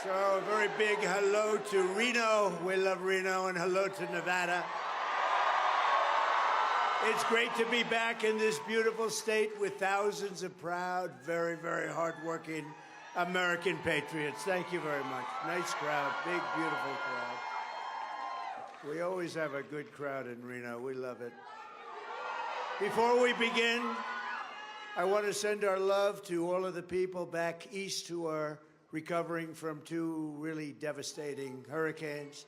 So a very big hello to Reno. We love Reno, and hello to Nevada. It's great to be back in this beautiful state with thousands of proud, very, very hardworking American patriots. Thank you very much. Nice crowd, big, beautiful crowd. We always have a good crowd in Reno. We love it. Before we begin, I want to send our love to all of the people back east who are recovering from two really devastating hurricanes.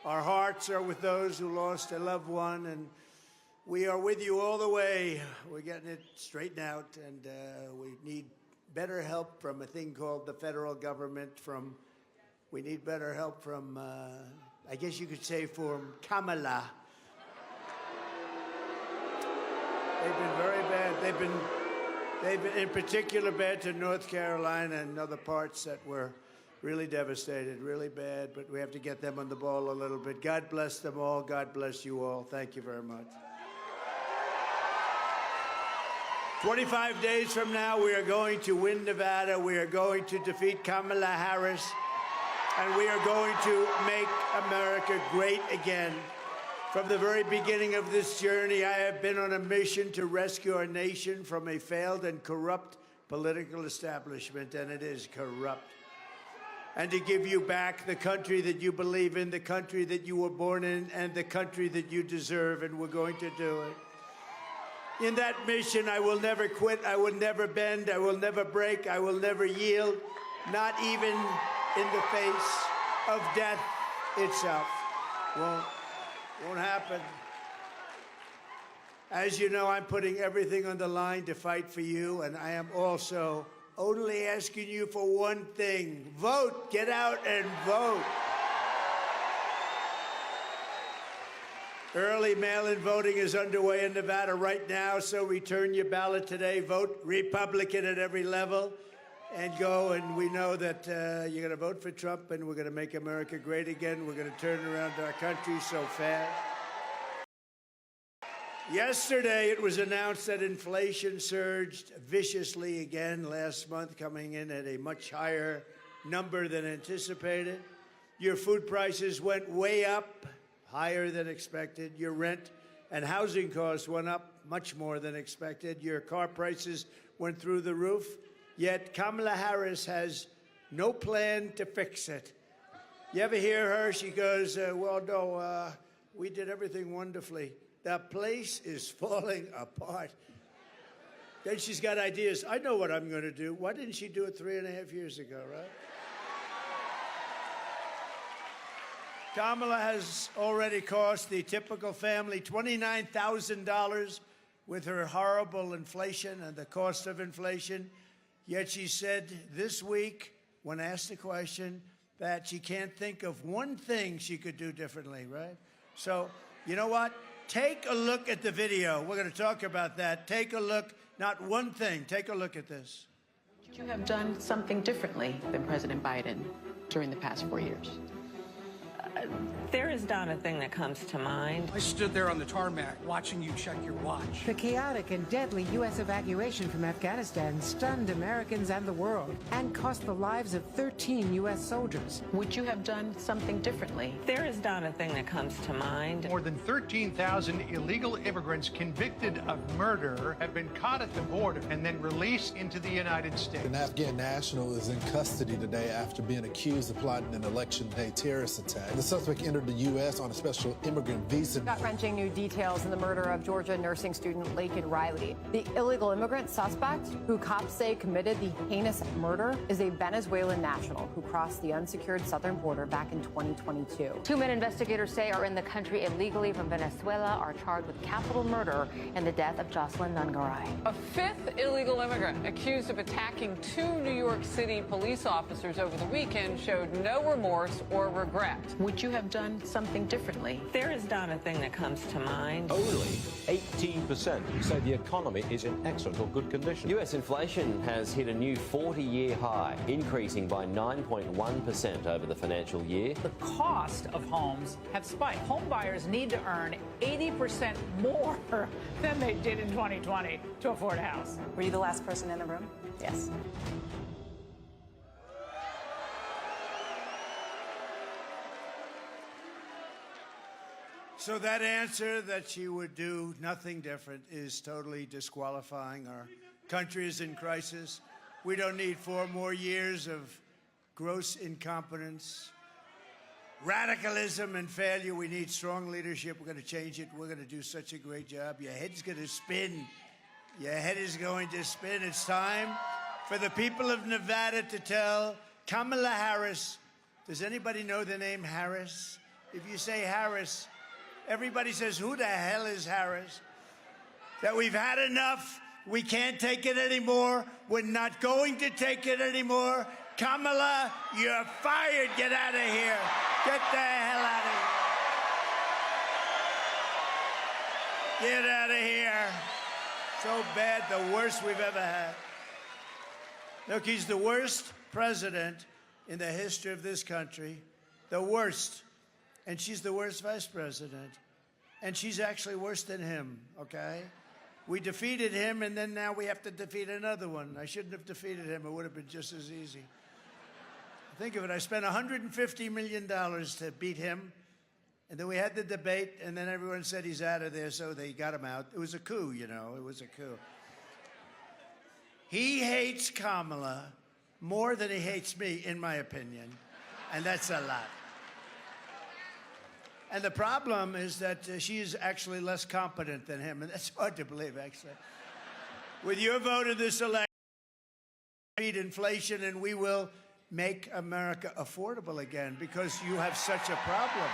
Our hearts are with those who lost a loved one, and we are with you all the way. We're getting it straightened out, and we need better help from a thing called the federal government. We need better help from, I guess you could say, from Kamala. They've been very bad. They've been in particular bad to North Carolina and other parts that were really devastated, really bad, but we have to get them on the ball a little bit. God bless them all. God bless you all. Thank you very much. 25 days from now, we are going to win Nevada. We are going to defeat Kamala Harris, and we are going to make America great again. From the very beginning of this journey, I have been on a mission to rescue our nation from a failed and corrupt political establishment, and it is corrupt. And to give you back the country that you believe in, the country that you were born in, and the country that you deserve, and we're going to do it. In that mission, I will never quit, I will never bend, I will never break, I will never yield, not even in the face of death itself. Won't happen. As you know, I'm putting everything on the line to fight for you, and I am also only asking you for one thing. Vote. Get out and vote. Early mail-in voting is underway in Nevada right now, so return your ballot today. Vote Republican at every level. And go, and we know that you're going to vote for Trump, and we're going to make America great again. We're going to turn around our country so fast. Yesterday, it was announced that inflation surged viciously again last month, coming in at a much higher number than anticipated. Your food prices went way up, higher than expected. Your rent and housing costs went up much more than expected. Your car prices went through the roof. Yet Kamala Harris has no plan to fix it. You ever hear her? She goes, well, no, we did everything wonderfully. The place is falling apart. Then she's got ideas. I know what I'm going to do. Why didn't she do it 3.5 years ago, right? Kamala has already cost the typical family $29,000 with her horrible inflation and the cost of inflation. Yet she said this week, when asked the question, that she can't think of one thing she could do differently, right? So, you know what? Take a look at the video. We're going to talk about that. Take a look, not one thing. Take a look at this. Would you have done something differently than President Biden during the past 4 years? There is not a thing that comes to mind. I stood there on the tarmac watching you check your watch. The chaotic and deadly U.S. evacuation from Afghanistan stunned Americans and the world and cost the lives of 13 U.S. soldiers. Would you have done something differently? There is not a thing that comes to mind. More than 13,000 illegal immigrants convicted of murder have been caught at the border and then released into the United States. An Afghan national is in custody today after being accused of plotting an election day terrorist attack. The suspect entered the U.S. on a special immigrant visa. Gut-wrenching new details in the murder of Georgia nursing student Laken Riley. The illegal immigrant suspect, who cops say committed the heinous murder, is a Venezuelan national who crossed the unsecured southern border back in 2022. 2 men investigators say are in the country illegally from Venezuela are charged with capital murder in the death of Jocelyn Nungaray. A fifth illegal immigrant accused of attacking 2 New York City police officers over the weekend showed no remorse or regret. Would you have done something differently? There is not a thing that comes to mind. Only 18% say the economy is in excellent or good condition. U.S. inflation has hit a new 40-year high, increasing by 9.1% over the financial year. The cost of homes have spiked. Home buyers need to earn 80% more than they did in 2020 to afford a house. Were you the last person in the room? Yes. So that answer that she would do nothing different is totally disqualifying. Our country is in crisis. We don't need 4 more years of gross incompetence, radicalism, and failure. We need strong leadership. We're going to change it. We're going to do such a great job. Your head's going to spin. Your head is going to spin. It's time for the people of Nevada to tell Kamala Harris. Does anybody know the name Harris? If you say Harris, everybody says, who the hell is Harris? That we've had enough. We can't take it anymore. We're not going to take it anymore. Kamala, you're fired. Get out of here. Get the hell out of here. Get out of here. So bad, the worst we've ever had. Look, he's the worst president in the history of this country. The worst. And she's the worst vice president. And she's actually worse than him, okay? We defeated him, and then now we have to defeat another one. I shouldn't have defeated him. It would have been just as easy. Think of it. I spent $150 million to beat him, and then we had the debate, and then everyone said he's out of there, so they got him out. It was a coup, you know. It was a coup. He hates Kamala more than he hates me, in my opinion, and that's a lot. And the problem is that she is actually less competent than him, and that's hard to believe, actually. With your vote in this election, beat inflation, and we will make America affordable again because you have such a problem.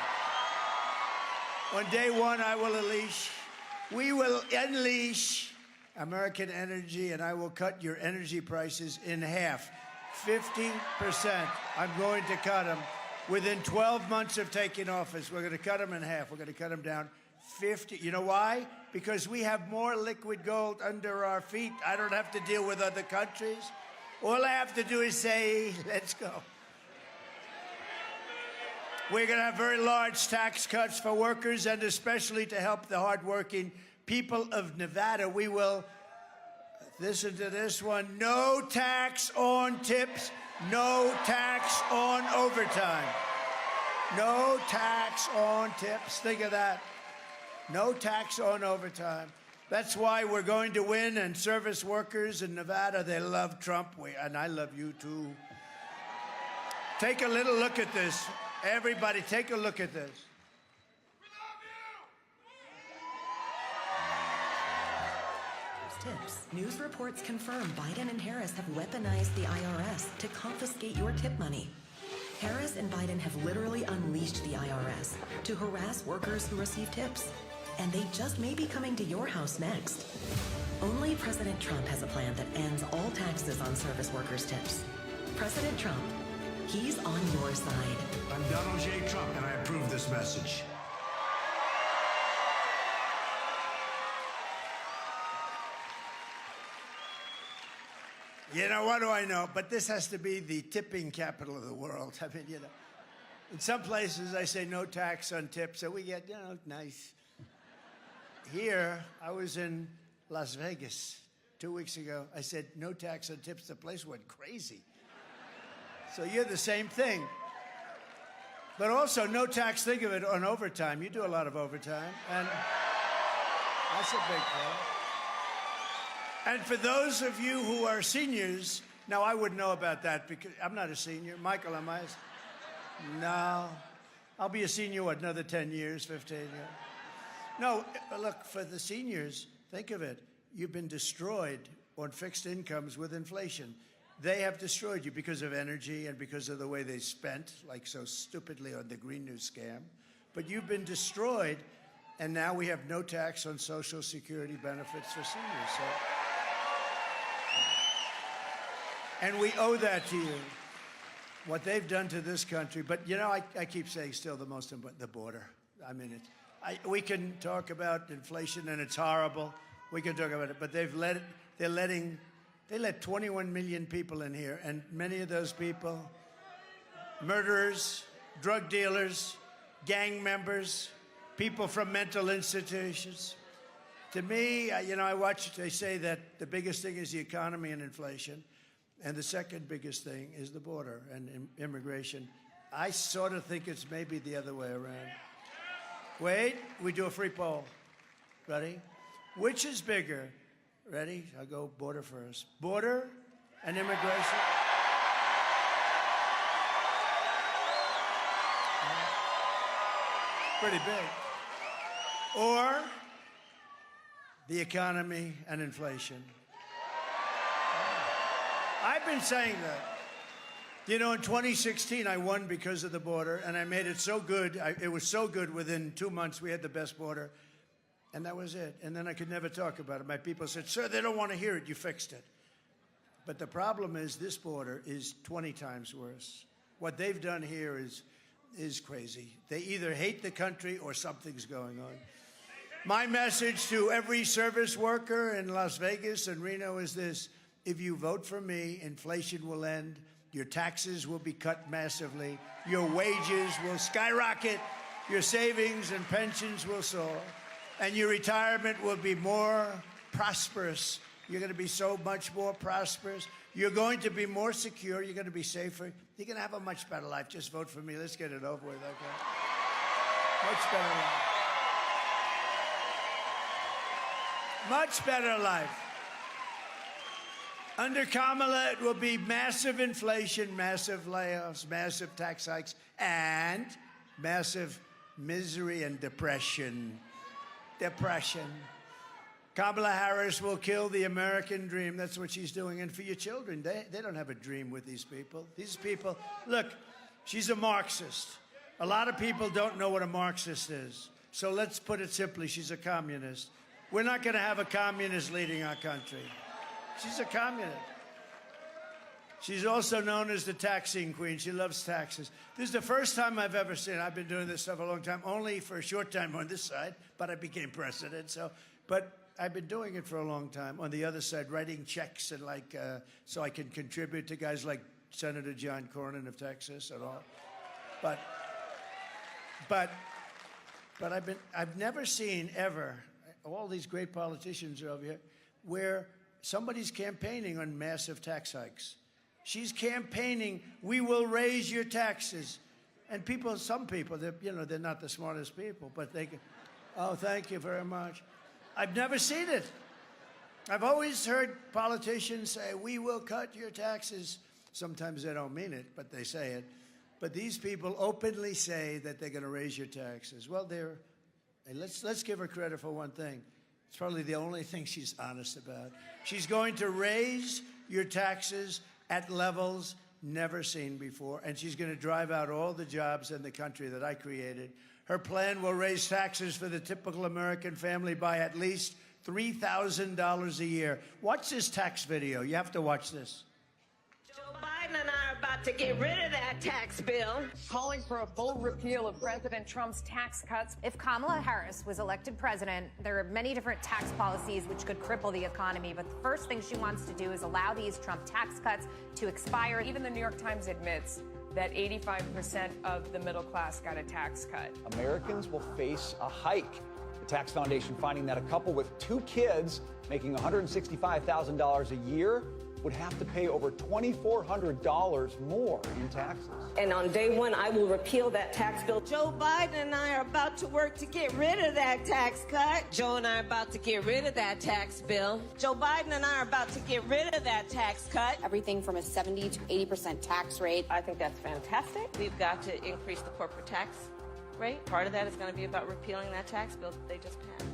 On day one, we will unleash American energy, and I will cut your energy prices in half. 50%. I'm going to cut them. Within 12 months of taking office, we're going to cut them in half. We're going to cut them down 50. You know why? Because we have more liquid gold under our feet. I don't have to deal with other countries. All I have to do is say, let's go. We're going to have very large tax cuts for workers and especially to help the hardworking people of Nevada. We will, listen to this one, no tax on tips. No tax on overtime. No tax on tips. Think of that. No tax on overtime. That's why we're going to win, and service workers in Nevada, they love Trump, and I love you too. Take a little look at this. Everybody, take a look at this. Tips. News reports confirm Biden and Harris have weaponized the IRS to confiscate your tip money. Harris and Biden have literally unleashed the IRS to harass workers who receive tips. And they just may be coming to your house next. Only President Trump has a plan that ends all taxes on service workers' tips. President Trump, he's on your side. I'm Donald J. Trump, and I approve this message. You know, what do I know? But this has to be the tipping capital of the world. I mean, you know, in some places I say no tax on tips, so we get, you know, nice. Here, I was in Las Vegas 2 weeks ago. I said no tax on tips. The place went crazy. So you're the same thing. But also no tax, think of it, on overtime. You do a lot of overtime, and that's a big thing. And for those of you who are seniors, now I wouldn't know about that because I'm not a senior. Michael, am I? No. I'll be a senior, what, another 10 years, 15 years? No, look, for the seniors, think of it. You've been destroyed on fixed incomes with inflation. They have destroyed you because of energy and because of the way they spent, like so stupidly on the Green New scam. But you've been destroyed, and now we have no tax on Social Security benefits for seniors. So. And we owe that to you, what they've done to this country. But, you know, I keep saying still the most important, the border. I mean, we can talk about inflation, and it's horrible. We can talk about it, but they let 21 million people in here, and many of those people, murderers, drug dealers, gang members, people from mental institutions. To me, you know, I watch, they say that the biggest thing is the economy and inflation. And the second biggest thing is the border and immigration. I sort of think it's maybe the other way around. Wait, we do a free poll. Ready? Which is bigger? Ready? I'll go border first. Border and immigration. Pretty big. Or the economy and inflation. I've been saying that. You know, in 2016, I won because of the border, and I made it so good. It was so good within 2 months, we had the best border. And that was it. And then I could never talk about it. My people said, sir, they don't want to hear it. You fixed it. But the problem is this border is 20 times worse. What they've done here is crazy. They either hate the country or something's going on. My message to every service worker in Las Vegas and Reno is this. If you vote for me, inflation will end. Your taxes will be cut massively. Your wages will skyrocket. Your savings and pensions will soar. And your retirement will be more prosperous. You're going to be so much more prosperous. You're going to be more secure. You're going to be safer. You're going to have a much better life. Just vote for me. Let's get it over with, okay? Much better life. Much better life. Under Kamala, it will be massive inflation, massive layoffs, massive tax hikes, and massive misery and depression. Depression. Kamala Harris will kill the American dream. That's what she's doing. And for your children, they don't have a dream with these people. These people, look, she's a Marxist. A lot of people don't know what a Marxist is. So let's put it simply, she's a communist. We're not going to have a communist leading our country. She's a communist. She's also known as the taxing queen. She loves taxes. This is the first time I've ever seen, I've been doing this stuff a long time, only for a short time on this side, but I became president. But I've been doing it for a long time. On the other side, writing checks and so I can contribute to guys like Senator John Cornyn of Texas and all. But I've never seen ever, all these great politicians are over here, where somebody's campaigning on massive tax hikes. She's campaigning, we will raise your taxes. And people, some people, they're not the smartest people, but they can, oh, thank you very much. I've never seen it. I've always heard politicians say, we will cut your taxes. Sometimes they don't mean it, but they say it. But these people openly say that they're going to raise your taxes. Well, let's give her credit for one thing. It's probably the only thing she's honest about. She's going to raise your taxes at levels never seen before, and she's going to drive out all the jobs in the country that I created. Her plan will raise taxes for the typical American family by at least $3,000 a year. Watch this tax video. You have to watch this. Joe Biden and I are about to get rid of that tax bill. Calling for a full repeal of President Trump's tax cuts. If Kamala Harris was elected president, there are many different tax policies which could cripple the economy. But the first thing she wants to do is allow these Trump tax cuts to expire. Even the New York Times admits that 85% of the middle class got a tax cut. Americans will face a hike. The Tax Foundation finding that a couple with 2 kids making $165,000 a year would have to pay over $2,400 more in taxes. And on day one, I will repeal that tax bill. Joe Biden and I are about to work to get rid of that tax cut. Joe and I are about to get rid of that tax bill. Joe Biden and I are about to get rid of that tax cut. Everything from a 70 to 80% tax rate. I think that's fantastic. We've got to increase the corporate tax rate. Part of that is going to be about repealing that tax bill that they just passed.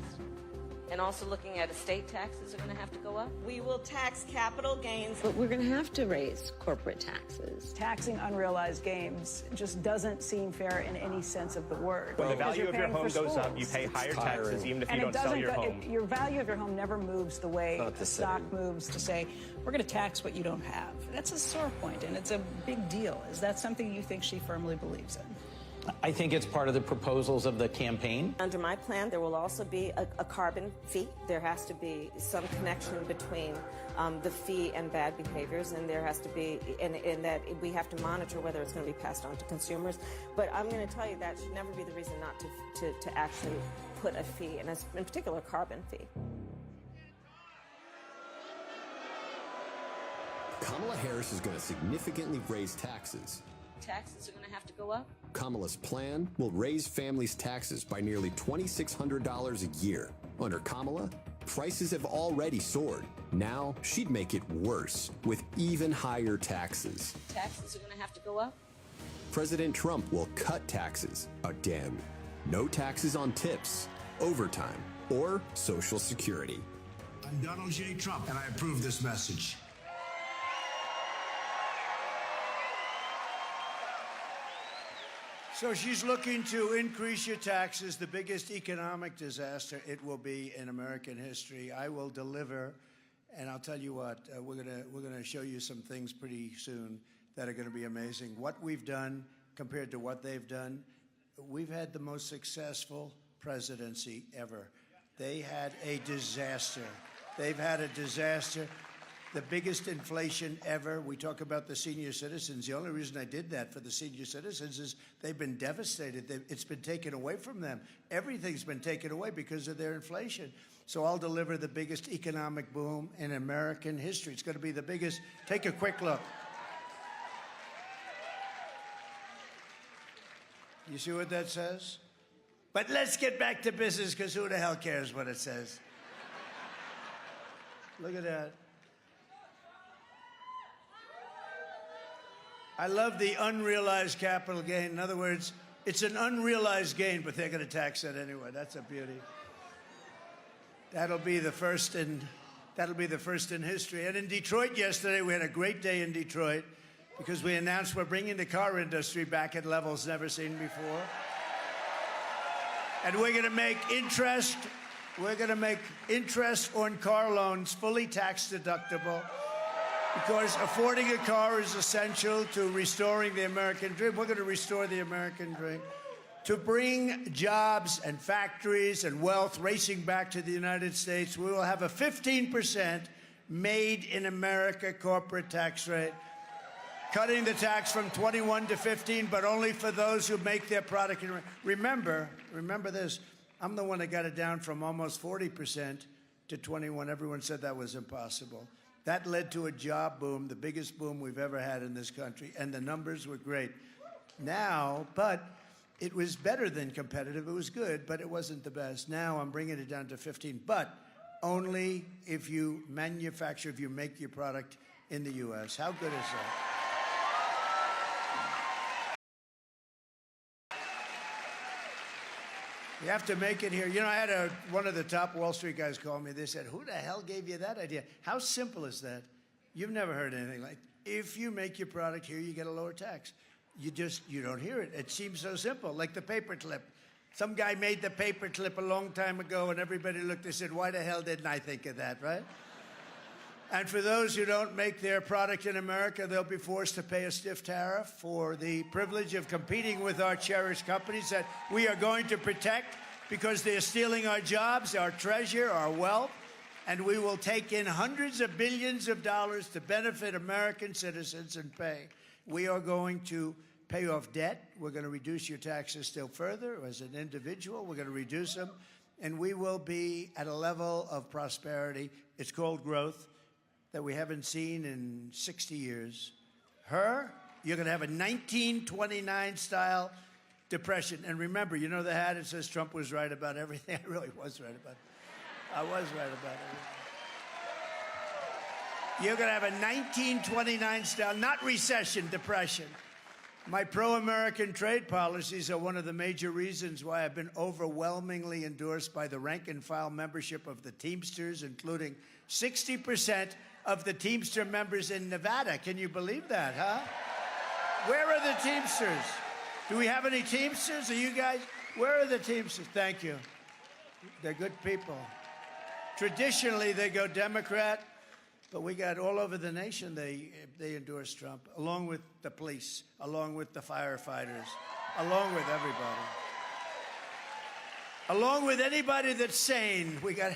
And also looking at estate taxes are going to have to go up. We will tax capital gains. But we're going to have to raise corporate taxes. Taxing unrealized gains just doesn't seem fair in any sense of the word. When the value of your home goes up, you pay higher taxes even if you don't sell your home. Your value of your home never moves the way the stock moves to say, we're going to tax what you don't have. That's a sore point, and it's a big deal. Is that something you think she firmly believes in? I think it's part of the proposals of the campaign. Under my plan, there will also be a carbon fee. There has to be some connection between the fee and bad behaviors, and there has to be, and that we have to monitor whether it's going to be passed on to consumers. But I'm going to tell you that should never be the reason not to actually put a fee, and in particular, a carbon fee. Kamala Harris is going to significantly raise taxes. taxes are going to have to go up. Kamala's plan will raise families' taxes by nearly $2,600 a year. Under Kamala, prices have already soared. Now she'd make it worse with even higher taxes. Taxes are going to have to go up. President Trump will cut taxes again. No taxes on tips, overtime, or Social Security. I'm Donald J. Trump, and I approve this message. So she's looking to increase your taxes, the biggest economic disaster it will be in American history. I will deliver, and I'll tell you what, we're gonna show you some things pretty soon that are gonna be amazing. What we've done compared to what they've done, we've had the most successful presidency ever. They had a disaster. They've had a disaster. The biggest inflation ever. We talk about the senior citizens. The only reason I did that for the senior citizens is they've been devastated. It's been taken away from them. Everything's been taken away because of their inflation. So I'll deliver the biggest economic boom in American history. It's going to be the biggest. Take a quick look. You see what that says? But let's get back to business, because who the hell cares what it says? Look at that. I love the unrealized capital gain. In other words, it's an unrealized gain, but they're going to tax that anyway. That's a beauty. That'll be the first in history. And in Detroit yesterday, we had a great day in Detroit because we announced we're bringing the car industry back at levels never seen before. And we're going to make interest on car loans fully tax deductible, because affording a car is essential to restoring the American dream. We're going to restore the American dream, to bring jobs and factories and wealth racing back to the United States. We will have a 15% made in America corporate tax rate, cutting the tax from 21 to 15, but only for those who make their product. Remember this, I'm the one that got it down from almost 40% to 21. Everyone said that was impossible. That led to a job boom, the biggest boom we've ever had in this country, and the numbers were great. Now, but it was better than competitive. It was good, but it wasn't the best. Now I'm bringing it down to 15, but only if you manufacture, if you make your product in the U.S. How good is that? You have to make it here. You know, I had one of the top Wall Street guys call me. They said, who the hell gave you that idea? How simple is that? You've never heard anything like, if you make your product here, you get a lower tax. You don't hear it. It seems so simple, like the paperclip. Some guy made the paperclip a long time ago, and everybody looked and said, why the hell didn't I think of that, right? And for those who don't make their product in America, they'll be forced to pay a stiff tariff for the privilege of competing with our cherished companies that we are going to protect because they're stealing our jobs, our treasure, our wealth, and we will take in hundreds of billions of dollars to benefit American citizens and pay. We are going to pay off debt. We're going to reduce your taxes still further. As an individual, we're going to reduce them, and we will be at a level of prosperity. It's called growth that we haven't seen in 60 years. You're going to have a 1929-style depression. And remember, you know the hat? It says Trump was right about everything. I really was right about it. I was right about it. You're going to have a 1929-style, not recession, depression. My pro-American trade policies are one of the major reasons why I've been overwhelmingly endorsed by the rank-and-file membership of the Teamsters, including 60% of the Teamster members in Nevada. Can you believe that, huh? Where are the Teamsters? Do we have any Teamsters? Are you guys? Where are the Teamsters? Thank you. They're good people. Traditionally, they go Democrat, but we got all over the nation, they endorse Trump, along with the police, along with the firefighters, along with everybody. Along with anybody that's sane. We got,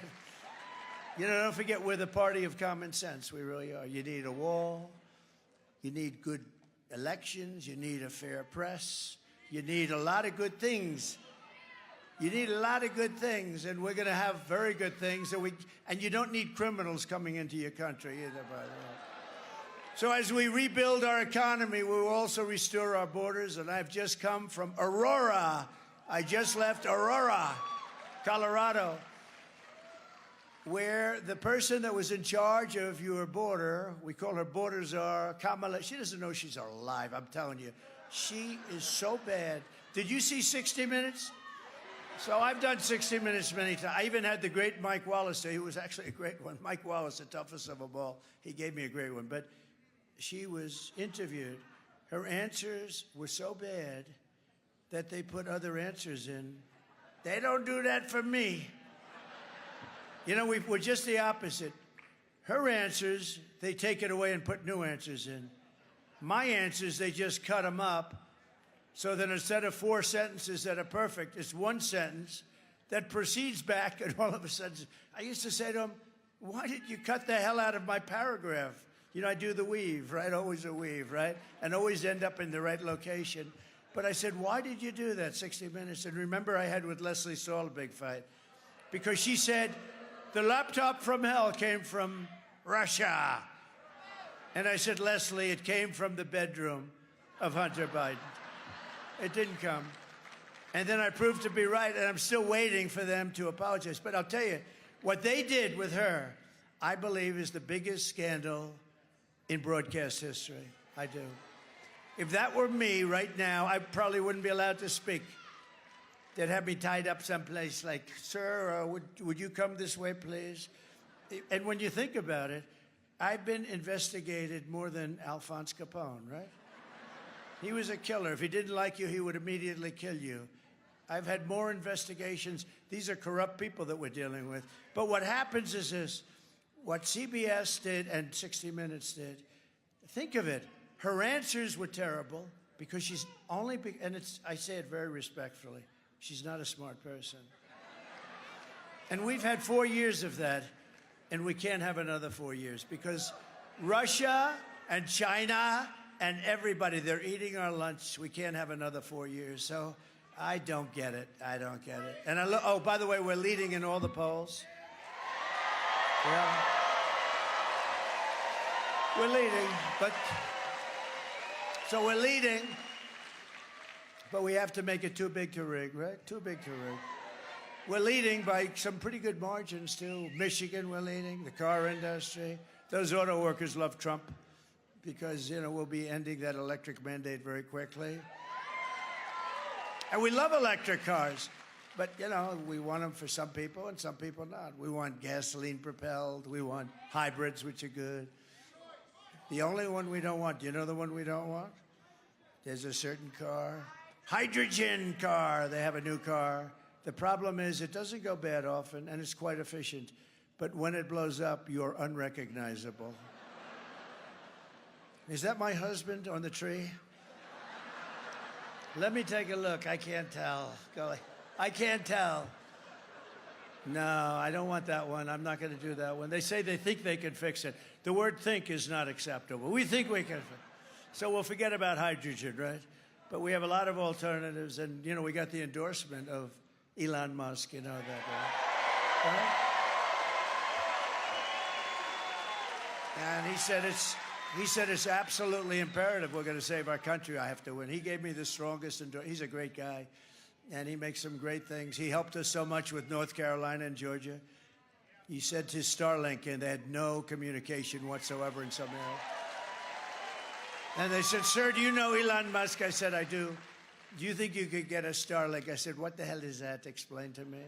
don't forget, we're the party of common sense. We really are. You need a wall. You need good elections. You need a fair press. You need a lot of good things. You need a lot of good things, and we're going to have very good things. And you don't need criminals coming into your country either, by the way. So as we rebuild our economy, we will also restore our borders. And I've just come from Aurora. I just left Aurora, Colorado, where the person that was in charge of your border, we call her border czar, Kamala, she doesn't know she's alive, I'm telling you. She is so bad. Did you see 60 Minutes? So I've done 60 Minutes many times. I even had the great Mike Wallace there. He was actually a great one. Mike Wallace, the toughest of them all. He gave me a great one. But she was interviewed. Her answers were so bad that they put other answers in. They don't do that for me. You know, we're just the opposite. Her answers, they take it away and put new answers in. My answers, they just cut them up. So that instead of 4 sentences that are perfect, it's 1 sentence that proceeds back, and all of a sudden, I used to say to him, why did you cut the hell out of my paragraph? You know, I do the weave, right? Always a weave, right? And always end up in the right location. But I said, why did you do that, 60 Minutes? And remember, I had with Leslie Stahl a big fight. Because she said, the laptop from hell came from Russia. And I said, Leslie, it came from the bedroom of Hunter Biden. It didn't come. And then I proved to be right, and I'm still waiting for them to apologize. But I'll tell you, what they did with her, I believe, is the biggest scandal in broadcast history. I do. If that were me right now, I probably wouldn't be allowed to speak. They'd have me tied up someplace like, sir, would you come this way, please? And when you think about it, I've been investigated more than Alphonse Capone, right? He was a killer. If he didn't like you, he would immediately kill you. I've had more investigations. These are corrupt people that we're dealing with. But what happens is this. What CBS did and 60 Minutes did, think of it. Her answers were terrible because she's only, and I say it very respectfully, she's not a smart person. And we've had 4 years of that, and we can't have another 4 years because Russia and China and everybody, they're eating our lunch. We can't have another 4 years. So I don't get it. I don't get it. And oh, by the way, we're leading in all the polls. Yeah. We're leading, so we're leading, but we have to make it too big to rig, right? Too big to rig. We're leading by some pretty good margins, too. Michigan, we're leading, the car industry. Those auto workers love Trump because, you know, we'll be ending that electric mandate very quickly. And we love electric cars, but, you know, we want them for some people and some people not. We want gasoline-propelled. We want hybrids, which are good. The only one we don't want, do you know the one we don't want? There's a certain car, hydrogen car. They have a new car. The problem is it doesn't go bad often, and it's quite efficient. But when it blows up, you're unrecognizable. Is that my husband on the tree? Let me take a look. I can't tell. I can't tell. No, I don't want that one. I'm not going to do that one. They say they think they can fix it. The word think is not acceptable. We think we can fix it. So we'll forget about hydrogen, right? But we have a lot of alternatives. And, you know, we got the endorsement of Elon Musk. You know that, right? And he said it's absolutely imperative we're going to save our country. I have to win. He gave me the strongest endorsement. He's a great guy. And he makes some great things. He helped us so much with North Carolina and Georgia. He said to Starlink, and they had no communication whatsoever in some area. And they said, sir, do you know Elon Musk? I said, I do. Do you think you could get a Starlink? I said, what the hell is that? Explain to me.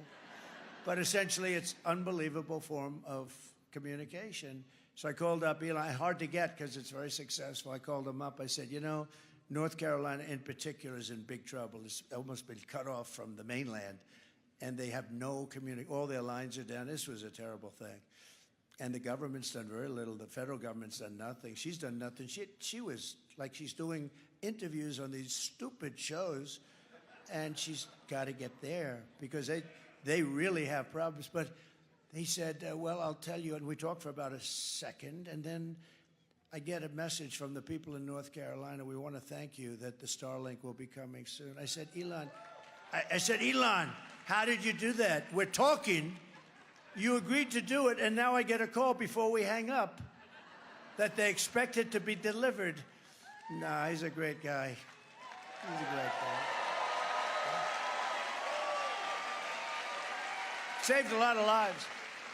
But essentially, it's unbelievable form of communication. So I called up Elon. Hard to get because it's very successful. I called him up. I said, you know, North Carolina in particular is in big trouble. It's almost been cut off from the mainland, and they have no communication. All their lines are down. This was a terrible thing. And the government's done very little. The federal government's done nothing. She's done nothing. She was like she's doing interviews on these stupid shows, and she's got to get there because they really have problems. But he said, well, I'll tell you. And we talked for about a second, and then I get a message from the people in North Carolina. We want to thank you that the Starlink will be coming soon. I said, Elon, how did you do that? We're talking. You agreed to do it, and now I get a call before we hang up. that they expect it to be delivered. Nah, he's a great guy. He's a great guy. Saved a lot of lives.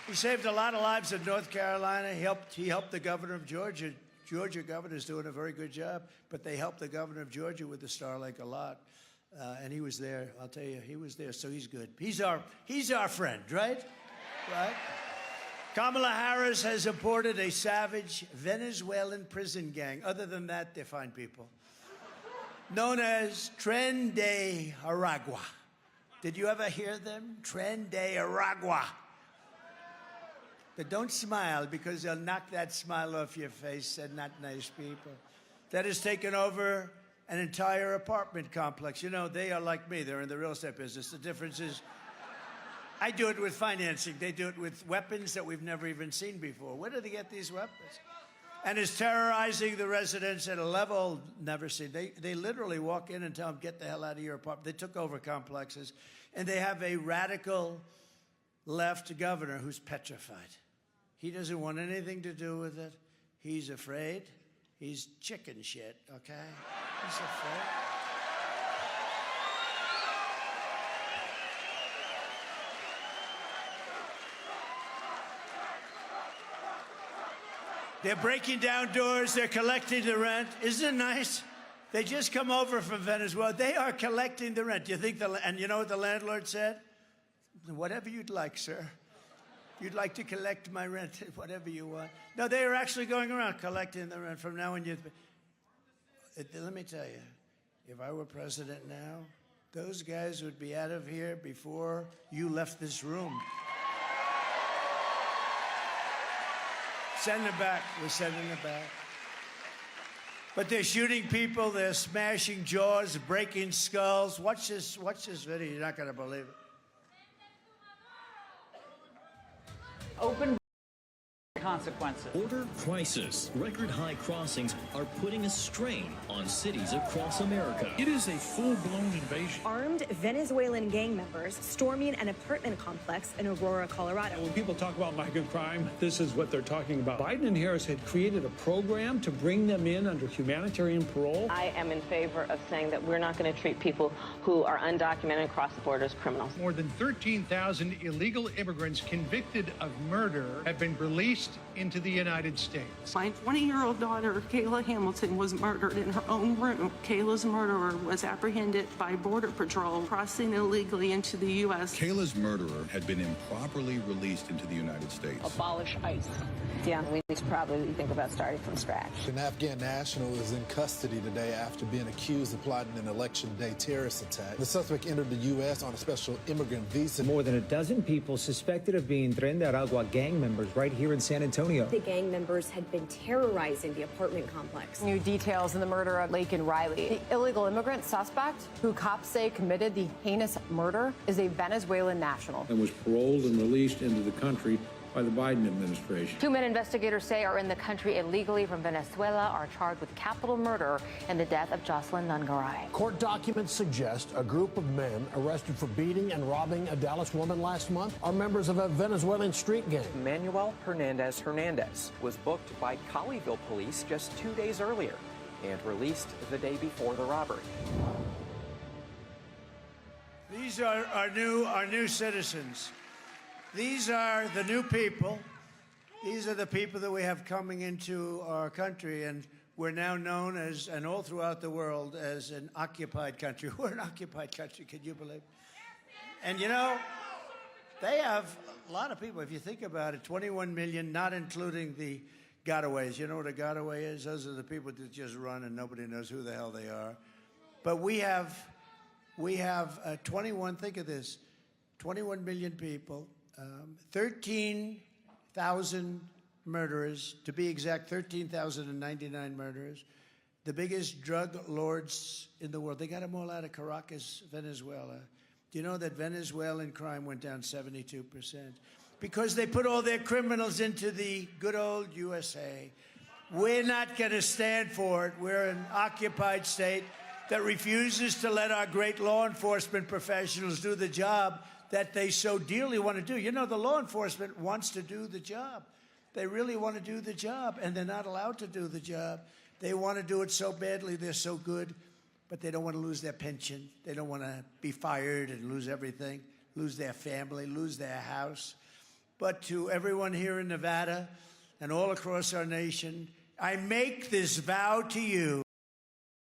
He saved a lot of lives in North Carolina. He helped the governor of Georgia. Georgia governor's doing a very good job, but they helped the governor of Georgia with the Starlink a lot. And he was there. I'll tell you, he was there, so he's good. He's our friend, right? Right? Kamala Harris has imported a savage Venezuelan prison gang. Other than that, they're fine people. Known as Tren de Aragua. Did you ever hear them? Tren de Aragua. But don't smile, because they'll knock that smile off your face. They're not nice people. That has taken over an entire apartment complex. You know, they are like me. They're in the real estate business. The difference is I do it with financing. They do it with weapons that we've never even seen before. Where do they get these weapons? And is terrorizing the residents at a level never seen. They literally walk in and tell them, get the hell out of your apartment. They took over complexes. And they have a radical left governor who's petrified. He doesn't want anything to do with it. He's afraid. He's chicken shit, okay? He's afraid. They're breaking down doors. They're collecting the rent. Isn't it nice? They just come over from Venezuela. They are collecting the rent. You think and you know what the landlord said? Whatever you'd like, sir. You'd like to collect my rent, whatever you want. No, they are actually going around collecting the rent from now on. Let me tell you, if I were president now, those guys would be out of here before you left this room. Send them back. We're sending them back. But they're shooting people. They're smashing jaws, breaking skulls. Watch this video. You're not going to believe it. Open consequences. Border crisis. Record high crossings are putting a strain on cities across America. It is a full-blown invasion. Armed Venezuelan gang members storming an apartment complex in Aurora, Colorado. When people talk about migrant crime, this is what they're talking about. Biden and Harris had created a program to bring them in under humanitarian parole. I am in favor of saying that we're not going to treat people who are undocumented across the border as criminals. More than 13,000 illegal immigrants convicted of murder have been released into the United States. My 20-year-old daughter, Kayla Hamilton, was murdered in her own room. Kayla's murderer was apprehended by Border Patrol crossing illegally into the U.S. Kayla's murderer had been improperly released into the United States. Abolish ICE. Yeah, we should probably think about starting from scratch. An Afghan national is in custody today after being accused of plotting an election day terrorist attack. The suspect entered the U.S. on a special immigrant visa. More than a dozen people suspected of being Tren de Aragua gang members right here in San Antonio. The gang members had been terrorizing the apartment complex. New details in the murder of Laken Riley. The illegal immigrant suspect, who cops say committed the heinous murder, is a Venezuelan national. And was paroled and released into the country by the Biden administration. Two men investigators say are in the country illegally from Venezuela are charged with capital murder in the death of Jocelyn Nungaray. Court documents suggest a group of men arrested for beating and robbing a Dallas woman last month are members of a Venezuelan street gang. Manuel Hernandez was booked by Colleyville police just 2 days earlier and released the day before the robbery. These are our new citizens. These are the new people. These are the people that we have coming into our country, and we're now known as, and all throughout the world, as an occupied country. We're an occupied country, can you believe it? And you know, they have a lot of people. If you think about it, 21 million, not including the gotaways. You know what a gotaway is? Those are the people that just run and nobody knows who the hell they are. But we have 21, think of this, 21 million people. 13,000 murderers, to be exact, 13,099 murderers. The biggest drug lords in the world. They got them all out of Caracas, Venezuela. Do you know that Venezuelan crime went down 72%? Because they put all their criminals into the good old USA. We're not going to stand for it. We're an occupied state that refuses to let our great law enforcement professionals do the job that they so dearly want to do. You know, the law enforcement wants to do the job. They really want to do the job, and they're not allowed to do the job. They want to do it so badly. They're so good, but they don't want to lose their pension. They don't want to be fired and lose everything, lose their family, lose their house. But to everyone here in Nevada and all across our nation, I make this vow to you.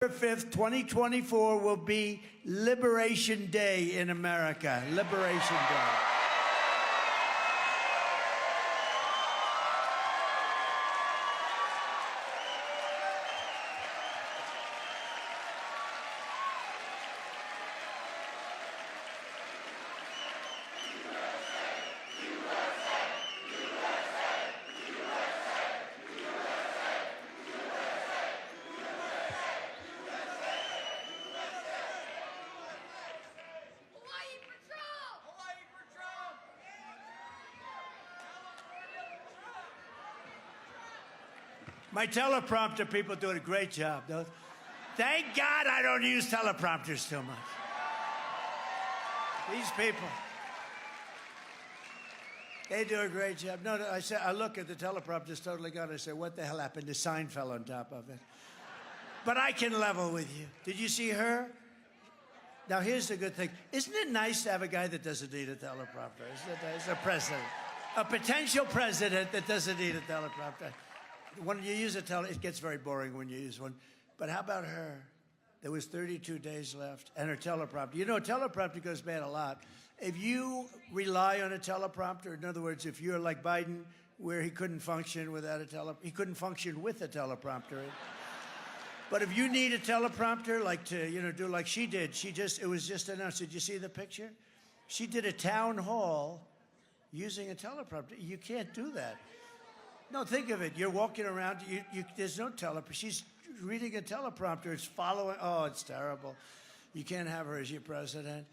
November 5th, 2024 will be Liberation Day in America. Liberation Day. My teleprompter people do a great job. Thank God I don't use teleprompters too much. These people, they do a great job. No, I look at the teleprompter's totally gone. I say, what the hell happened? The sign fell on top of it. But I can level with you. Did you see her? Now, here's the good thing. Isn't it nice to have a guy that doesn't need a teleprompter? Isn't it nice? A president. A potential president that doesn't need a teleprompter. When you use it gets very boring when you use one. But how about her? There was 32 days left, and her teleprompter. You know, a teleprompter goes bad a lot. If you rely on a teleprompter, in other words, if you're like Biden, where he couldn't function without a he couldn't function with a teleprompter. But if you need a teleprompter, like to, do like she did, it was just announced. Did you see the picture? She did a town hall using a teleprompter. You can't do that. No, think of it. You're walking around. There's no teleprompter. She's reading a teleprompter. It's following. Oh, it's terrible. You can't have her as your president.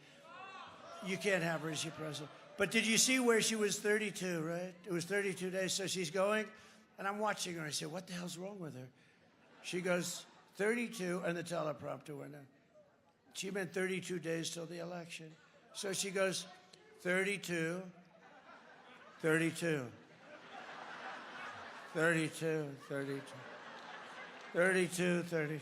You can't have her as your president. But did you see where she was 32, right? It was 32 days. So she's going, and I'm watching her. I say, what the hell's wrong with her? She goes, 32, and the teleprompter went on. She meant 32 days till the election. So she goes, 32, 32. 32, 32, 32, 32.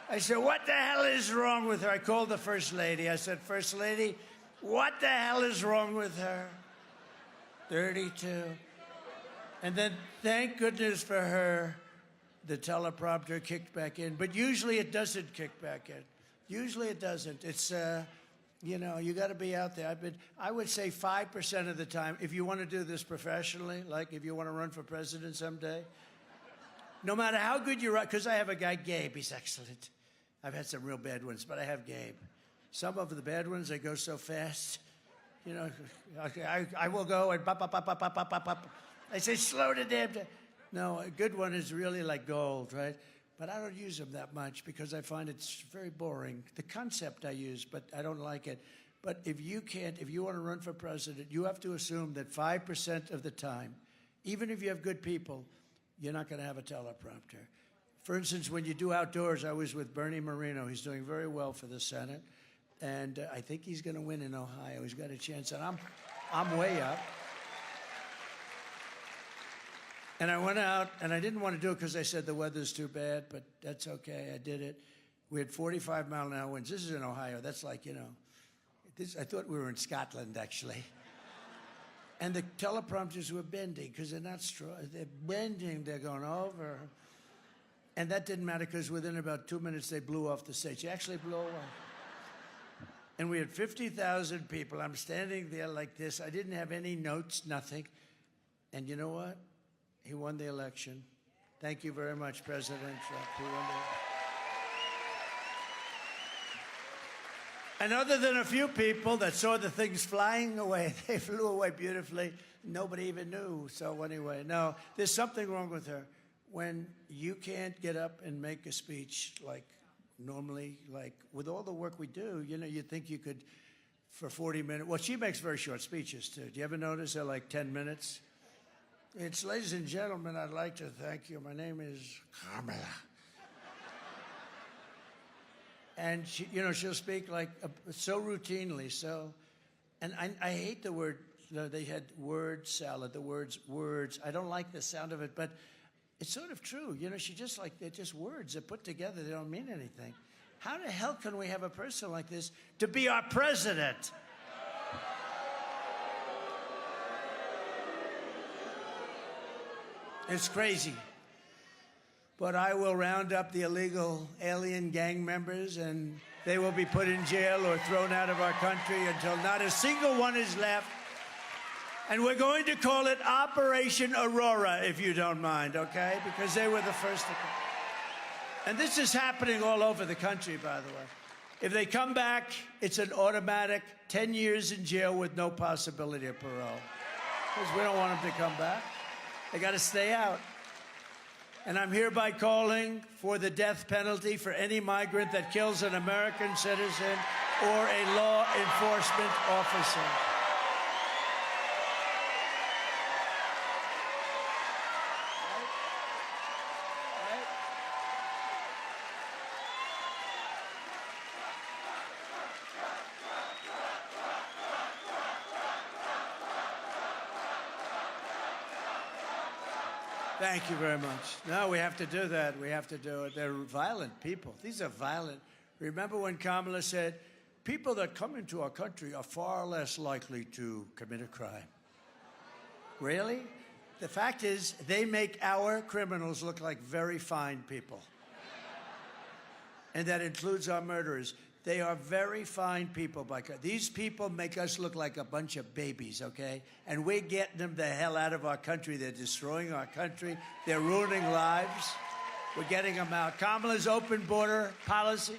I said, what the hell is wrong with her? I called the First Lady. I said, First Lady, what the hell is wrong with her? 32. And then, thank goodness for her, the teleprompter kicked back in. But usually it doesn't kick back in. Usually it doesn't. It's, you got to be out there. I would say 5% of the time, if you want to do this professionally, like if you want to run for president someday, no matter how good you run, because I have a guy, Gabe, he's excellent. I've had some real bad ones, but I have Gabe. Some of the bad ones, they go so fast. I will go and pop, pop, pop, pop, pop, pop, pop, pop. I say, slow the damn down. No, a good one is really like gold, right? But I don't use them that much because I find it's very boring. The concept I use, but I don't like it. But if you want to run for president, you have to assume that 5% of the time, even if you have good people, you're not going to have a teleprompter. For instance, when you do outdoors, I was with Bernie Moreno. He's doing very well for the Senate. And I think he's going to win in Ohio. He's got a chance. And I'm way up. And I went out, and I didn't want to do it because I said the weather's too bad, but that's okay. I did it. We had 45-mile-an-hour winds. This is in Ohio. That's like, I thought we were in Scotland, actually. And the teleprompters were bending because they're not strong. They're bending. They're going over. And that didn't matter because within about 2 minutes, they blew off the stage. They actually blew away. And we had 50,000 people. I'm standing there like this. I didn't have any notes, nothing. And you know what? He won the election. Thank you very much, President Trump. He won the And other than a few people that saw the things flying away, they flew away beautifully. Nobody even knew. So anyway, no, there's something wrong with her. When you can't get up and make a speech like normally, like with all the work we do, you think you could for 40 minutes. Well, she makes very short speeches, too. Do you ever notice they're like 10 minutes? It's, ladies and gentlemen, I'd like to thank you. My name is Kamala. And she, she'll speak like so routinely. So, and I hate the word they had word salad, the words words. I don't like the sound of it, but it's sort of true. You know, they're just words. They're put together. They don't mean anything. How the hell can we have a person like this to be our president? It's crazy. But I will round up the illegal alien gang members, and they will be put in jail or thrown out of our country until not a single one is left. And we're going to call it Operation Aurora, if you don't mind, okay? Because they were the first to come. And this is happening all over the country, by the way. If they come back, it's an automatic 10 years in jail with no possibility of parole. Because we don't want them to come back. They got to stay out. And I'm hereby calling for the death penalty for any migrant that kills an American citizen or a law enforcement officer. Thank you very much. No, we have to do that. We have to do it. They're violent people. These are violent. Remember when Kamala said, people that come into our country are far less likely to commit a crime. Really? The fact is, they make our criminals look like very fine people. And that includes our murderers. They are very fine people. These people make us look like a bunch of babies, okay? And we're getting them the hell out of our country. They're destroying our country. They're ruining lives. We're getting them out. Kamala's open border policy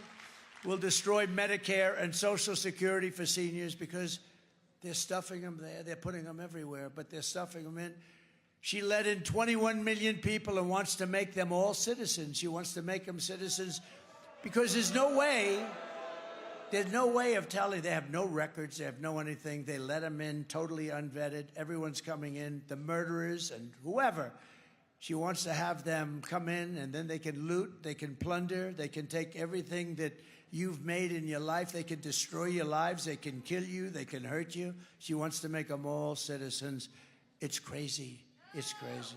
will destroy Medicare and Social Security for seniors because they're stuffing them there. They're putting them everywhere, but they're stuffing them in. She let in 21 million people and wants to make them all citizens. She wants to make them citizens because there's no way of telling. They have no records. They have no anything. They let them in totally unvetted. Everyone's coming in, the murderers and whoever. She wants to have them come in, and then they can loot, they can plunder, they can take everything that you've made in your life. They can destroy your lives. They can kill you. They can hurt you. She wants to make them all citizens. It's crazy. It's crazy.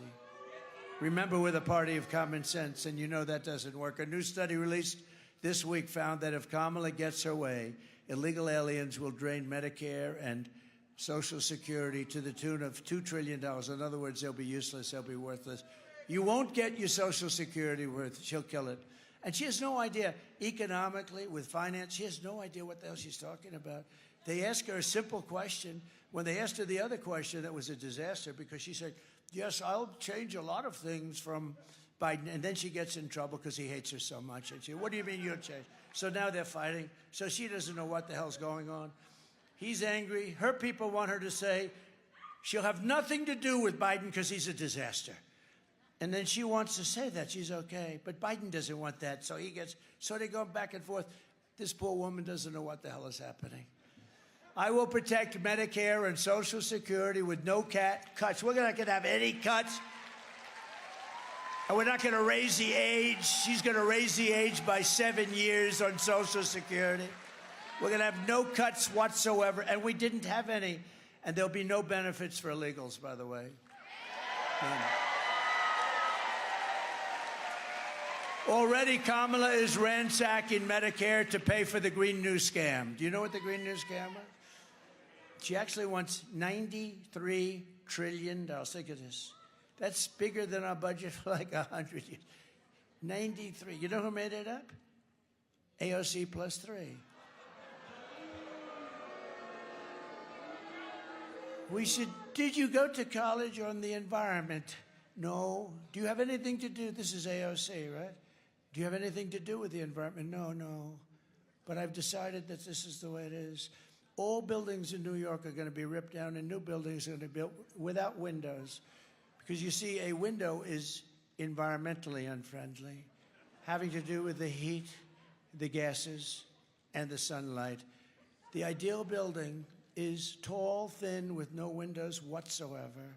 Remember, we're the party of common sense, and you know that doesn't work. A new study released this week found that if Kamala gets her way, illegal aliens will drain Medicare and Social Security to the tune of $2 trillion. In other words, they'll be useless, they'll be worthless. You won't get your Social Security worth, she'll kill it. And she has no idea, economically, with finance, she has no idea what the hell she's talking about. They ask her a simple question. When they asked her the other question, that was a disaster because she said, yes, I'll change a lot of things from Biden, and then she gets in trouble because he hates her so much. And she, what do you mean you'll change? So now they're fighting. So she doesn't know what the hell's going on. He's angry. Her people want her to say she'll have nothing to do with Biden because he's a disaster. And then she wants to say that she's okay. But Biden doesn't want that. So they go back and forth. This poor woman doesn't know what the hell is happening. I will protect Medicare and Social Security with no cuts. We're not going to have any cuts. And we're not going to raise the age. She's going to raise the age by 7 years on Social Security. We're going to have no cuts whatsoever. And we didn't have any. And there'll be no benefits for illegals, by the way. None. Already, Kamala is ransacking Medicare to pay for the Green New Scam. Do you know what the Green New Scam is? She actually wants $93 trillion. Think of this. That's bigger than our budget for like 100 years. 93. You know who made it up? AOC plus 3. We said, did you go to college on the environment? No. Do you have anything to do? This is AOC, right? Do you have anything to do with the environment? No, no. But I've decided that this is the way it is. All buildings in New York are going to be ripped down and new buildings are going to be built without windows. Because you see, a window is environmentally unfriendly, having to do with the heat, the gases, and the sunlight. The ideal building is tall, thin, with no windows whatsoever.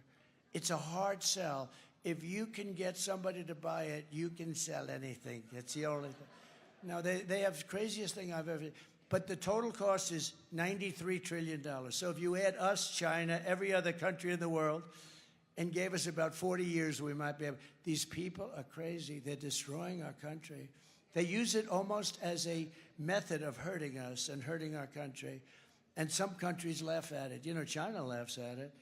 It's a hard sell. If you can get somebody to buy it, you can sell anything. That's the only thing. Now, they have the craziest thing I've ever... but the total cost is $93 trillion. So if you add us, China, every other country in the world, and gave us about 40 years, we might be able. These people are crazy. They're destroying our country. They use it almost as a method of hurting us and hurting our country. And some countries laugh at it. You know, China laughs at it.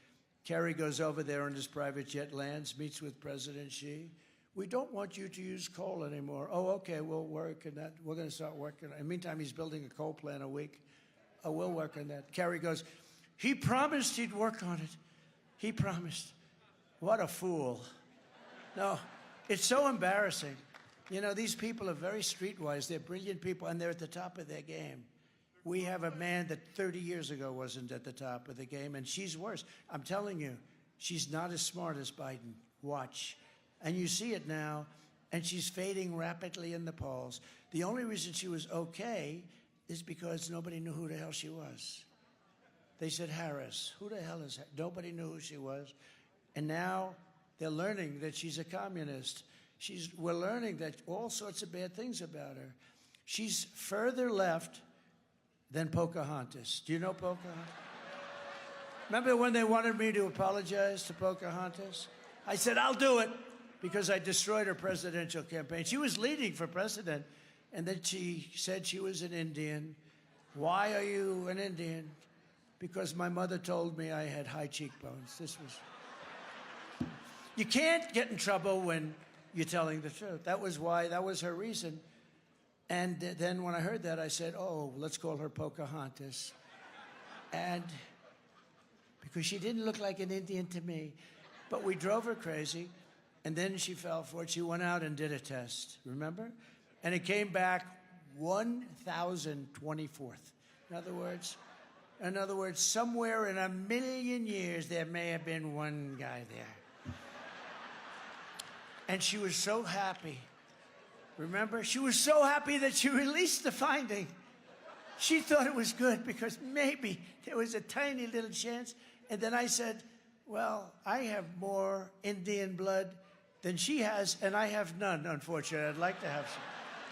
Kerry goes over there on his private jet, lands, meets with President Xi. We don't want you to use coal anymore. Oh, okay, we'll work on that. We're going to start working on it. In the meantime, he's building a coal plant a week. Oh, we'll work on that. Kerry goes, he promised he'd work on it. He promised. What a fool. No, it's so embarrassing. You know, these people are very streetwise. They're brilliant people, and they're at the top of their game. We have a man that 30 years ago wasn't at the top of the game, and she's worse. I'm telling you, she's not as smart as Biden. Watch. And you see it now, and she's fading rapidly in the polls. The only reason she was okay is because nobody knew who the hell she was. They said, Harris. Who the hell is that? Nobody knew who she was. And now they're learning that she's a communist. We're learning that all sorts of bad things about her. She's further left than Pocahontas. Do you know Pocahontas? Remember when they wanted me to apologize to Pocahontas? I said, I'll do it, because I destroyed her presidential campaign. She was leading for president, and then she said she was an Indian. Why are you an Indian? Because my mother told me I had high cheekbones. This was... You can't get in trouble when you're telling the truth. That was why, that was her reason. And then when I heard that, I said, oh, let's call her Pocahontas. And because she didn't look like an Indian to me. But we drove her crazy, and then she fell for it. She went out and did a test, remember? And it came back 1,024th. In other words, somewhere in a million years, there may have been one guy there. And she was so happy. Remember? She was so happy that she released the finding. She thought it was good because maybe there was a tiny little chance. And then I said, well, I have more Indian blood than she has, and I have none, unfortunately. I'd like to have some.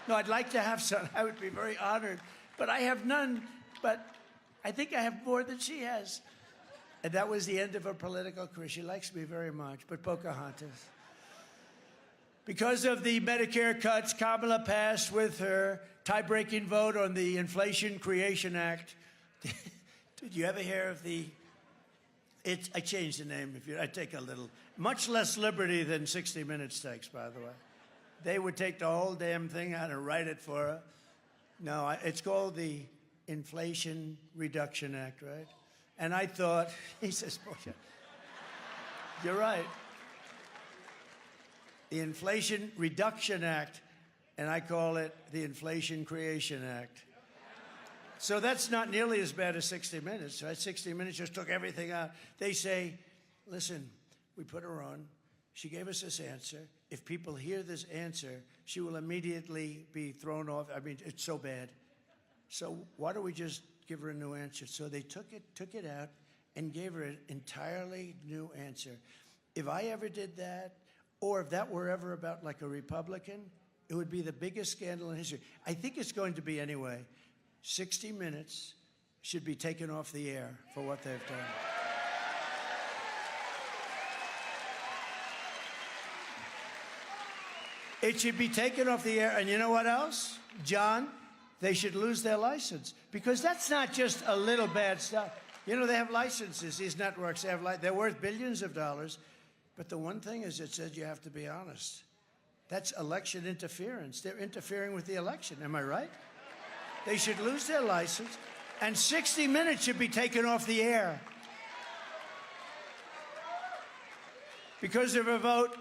No, I'd like to have some. I would be very honored. But I have none, but I think I have more than she has. And that was the end of her political career. She likes me very much, but Pocahontas. Because of the Medicare cuts, Kamala passed with her tie-breaking vote on the Inflation Creation Act. Did you ever hear of the... I changed the name. I take a little... Much less liberty than 60 Minutes takes, by the way. They would take the whole damn thing out and write it for her. No, it's called the Inflation Reduction Act, right? And I thought... He says, bullshit. You're right. The Inflation Reduction Act, and I call it the Inflation Creation Act. So that's not nearly as bad as 60 Minutes, right? 60 Minutes just took everything out. They say, listen, we put her on. She gave us this answer. If people hear this answer, she will immediately be thrown off. I mean, it's so bad. So why don't we just give her a new answer? So they took it out and gave her an entirely new answer. If I ever did that, or if that were ever about like a Republican, it would be the biggest scandal in history. I think it's going to be anyway. 60 Minutes should be taken off the air for what they've done. It should be taken off the air. And you know what else, John? They should lose their license. Because that's not just a little bad stuff. You know, they have licenses, these networks. They're worth billions of dollars. But the one thing is, it says you have to be honest. That's election interference. They're interfering with the election. Am I right? They should lose their license, and 60 Minutes should be taken off the air. Because of a vote,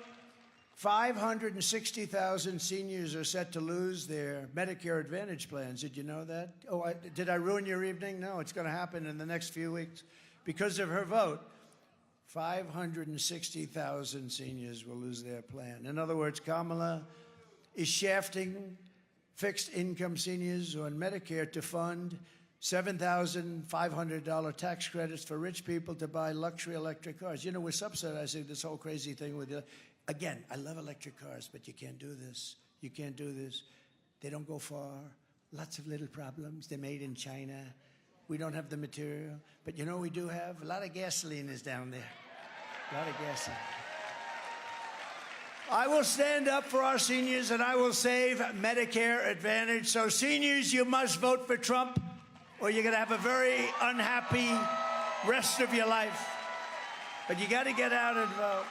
560,000 seniors are set to lose their Medicare Advantage plans. Did you know that? Oh, did I ruin your evening? No, it's going to happen in the next few weeks. Because of her vote, 560,000 seniors will lose their plan. In other words, Kamala is shafting fixed income seniors on Medicare to fund $7,500 tax credits for rich people to buy luxury electric cars. You know, we're subsidizing this whole crazy thing with the... Again, I love electric cars, but you can't do this. You can't do this. They don't go far. lots of little problems. They're made in China. We don't have the material. But you know what we do have? A lot of gasoline is down there. A lot of gasoline. I will stand up for our seniors, and I will save Medicare Advantage. So seniors, you must vote for Trump, or you're going to have a very unhappy rest of your life. But you got to get out and vote.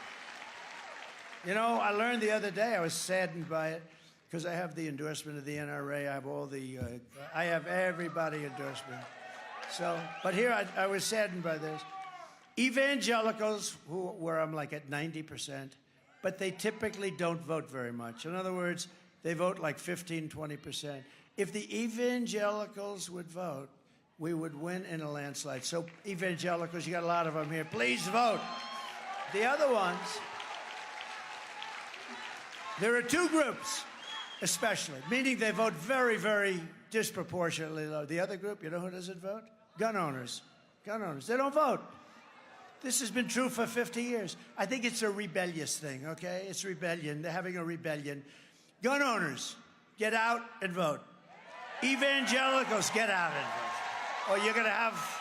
You know, I learned the other day, I was saddened by it, because I have the endorsement of the NRA. I have all the, I have everybody endorsement. So, but here I was saddened by this. Evangelicals, where I'm like at 90%, but they typically don't vote very much. In other words, they vote like 15, 20%. If the evangelicals would vote, we would win in a landslide. So evangelicals, you got a lot of them here. Please vote. The other ones, there are two groups, especially, meaning they vote very, very disproportionately low. The other group, you know who doesn't vote? Gun owners. Gun owners. They don't vote. This has been true for 50 years. I think it's a rebellious thing, okay? It's rebellion. They're having a rebellion. Gun owners, get out and vote. Evangelicals, get out and vote. Or you're going to have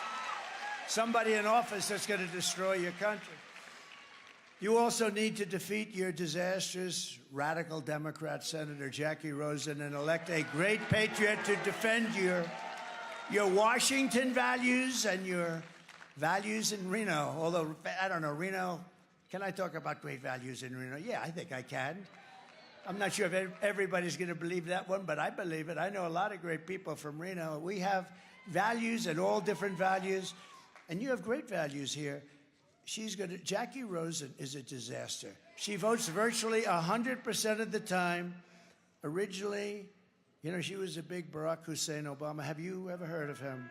somebody in office that's going to destroy your country. You also need to defeat your disastrous radical Democrat Senator Jackie Rosen and elect a great patriot to defend your Washington values and your values in Reno. Although, I don't know, Reno, can I talk about great values in Reno? Yeah, I think I can. I'm not sure if everybody's going to believe that one, but I believe it. I know a lot of great people from Reno. We have values and all different values, and you have great values here. Jackie Rosen is a disaster. She votes virtually 100% of the time. Originally, you know, she was a big Barack Hussein Obama. Have you ever heard of him?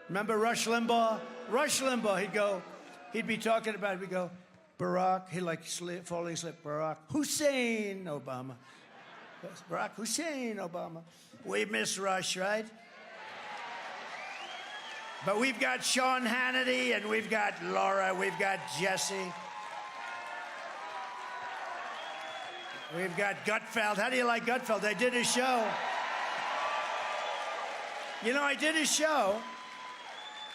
Remember Rush Limbaugh? Rush Limbaugh, he'd be talking about, we'd go, Barack, he'd like falling asleep, Barack Hussein Obama. Barack Hussein Obama. We miss Rush, right? But we've got Sean Hannity, and we've got Laura, we've got Jesse. We've got Gutfeld. How do you like Gutfeld? I did his show. You know, I did his show,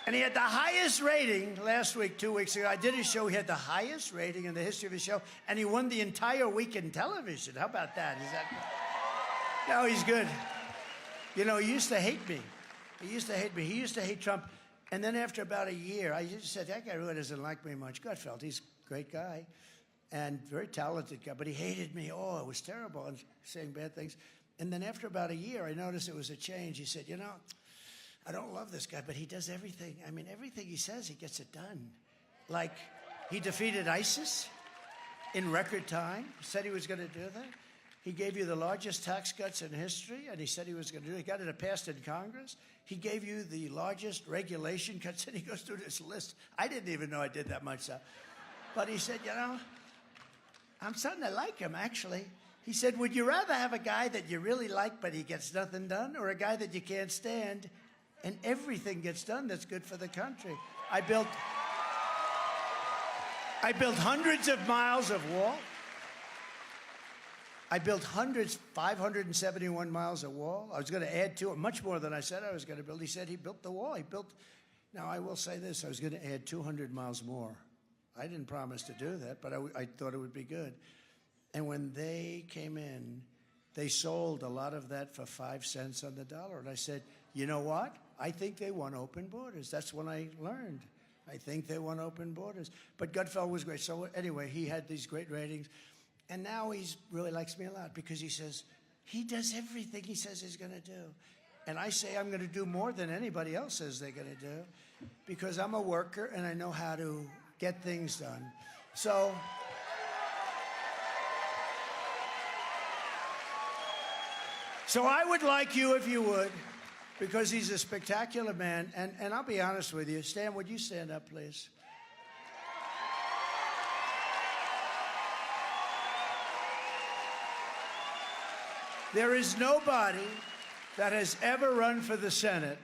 and he had the highest rating last week, 2 weeks ago. I did his show. He had the highest rating in the history of his show, and he won the entire week in television. How about that? Is that? No, he's good. You know, he used to hate me. He used to hate me. He used to hate Trump. And then after about a year, I just said, that guy really doesn't like me much. Gutfeld, he's a great guy and very talented guy, but he hated me. Oh, it was terrible, and saying bad things. And then after about a year, I noticed it was a change. He said, you know, I don't love this guy, but he does everything. I mean, everything he says, he gets it done. Like, he defeated ISIS in record time. He said he was going to do that. He gave you the largest tax cuts in history, and he said he was going to do it. He got it passed in Congress. He gave you the largest regulation cuts, and he goes through this list. I didn't even know I did that much stuff. But he said, you know, I'm starting to like him, actually. He said, would you rather have a guy that you really like, but he gets nothing done, or a guy that you can't stand, and everything gets done that's good for the country? I built hundreds of miles of wall. I built 571 miles of wall. I was going to add to it, much more than I said I was going to build. He said he built the wall. Now, I will say this. I was going to add 200 miles more. I didn't promise to do that, but I thought it would be good. And when they came in, they sold a lot of that for 5 cents on the dollar. And I said, you know what? I think they want open borders. That's when I learned. I think they want open borders. But Gutfeld was great. So anyway, he had these great ratings. And now he really likes me a lot because he says, he does everything he says he's going to do. And I say I'm going to do more than anybody else says they're going to do because I'm a worker and I know how to get things done. So I would like you, if you would, because he's a spectacular man. And I'll be honest with you. Stan, would you stand up, please? There is nobody that has ever run for the Senate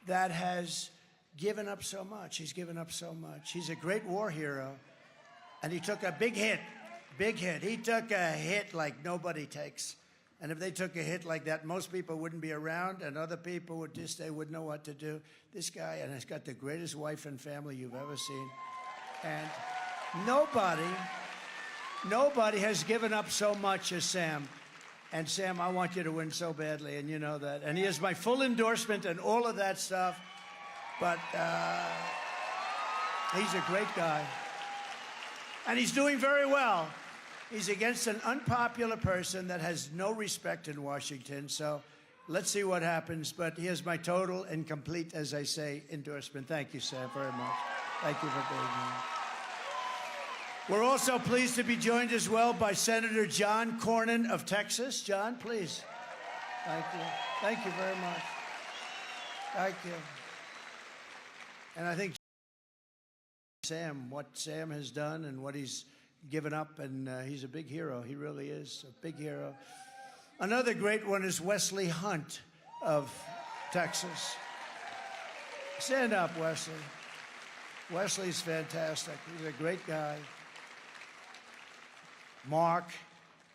that has given up so much. He's given up so much. He's a great war hero, and he took a big hit, big hit. He took a hit like nobody takes. And if they took a hit like that, most people wouldn't be around, and other people would just, they wouldn't know what to do. This guy, and he's got the greatest wife and family you've ever seen. And nobody has given up so much as Sam. And Sam, I want you to win so badly, and you know that. And he has my full endorsement and all of that stuff. But he's a great guy. And he's doing very well. He's against an unpopular person that has no respect in Washington. So let's see what happens. But here's my total and complete, as I say, endorsement. Thank you, Sam, very much. Thank you for being here. We're also pleased to be joined as well by Senator John Cornyn of Texas. John, please. Thank you. Thank you very much. Thank you. And I think Sam, what Sam has done and what he's given up, and he's a big hero. He really is a big hero. Another great one is Wesley Hunt of Texas. Stand up, Wesley. Wesley's fantastic. He's a great guy. Mark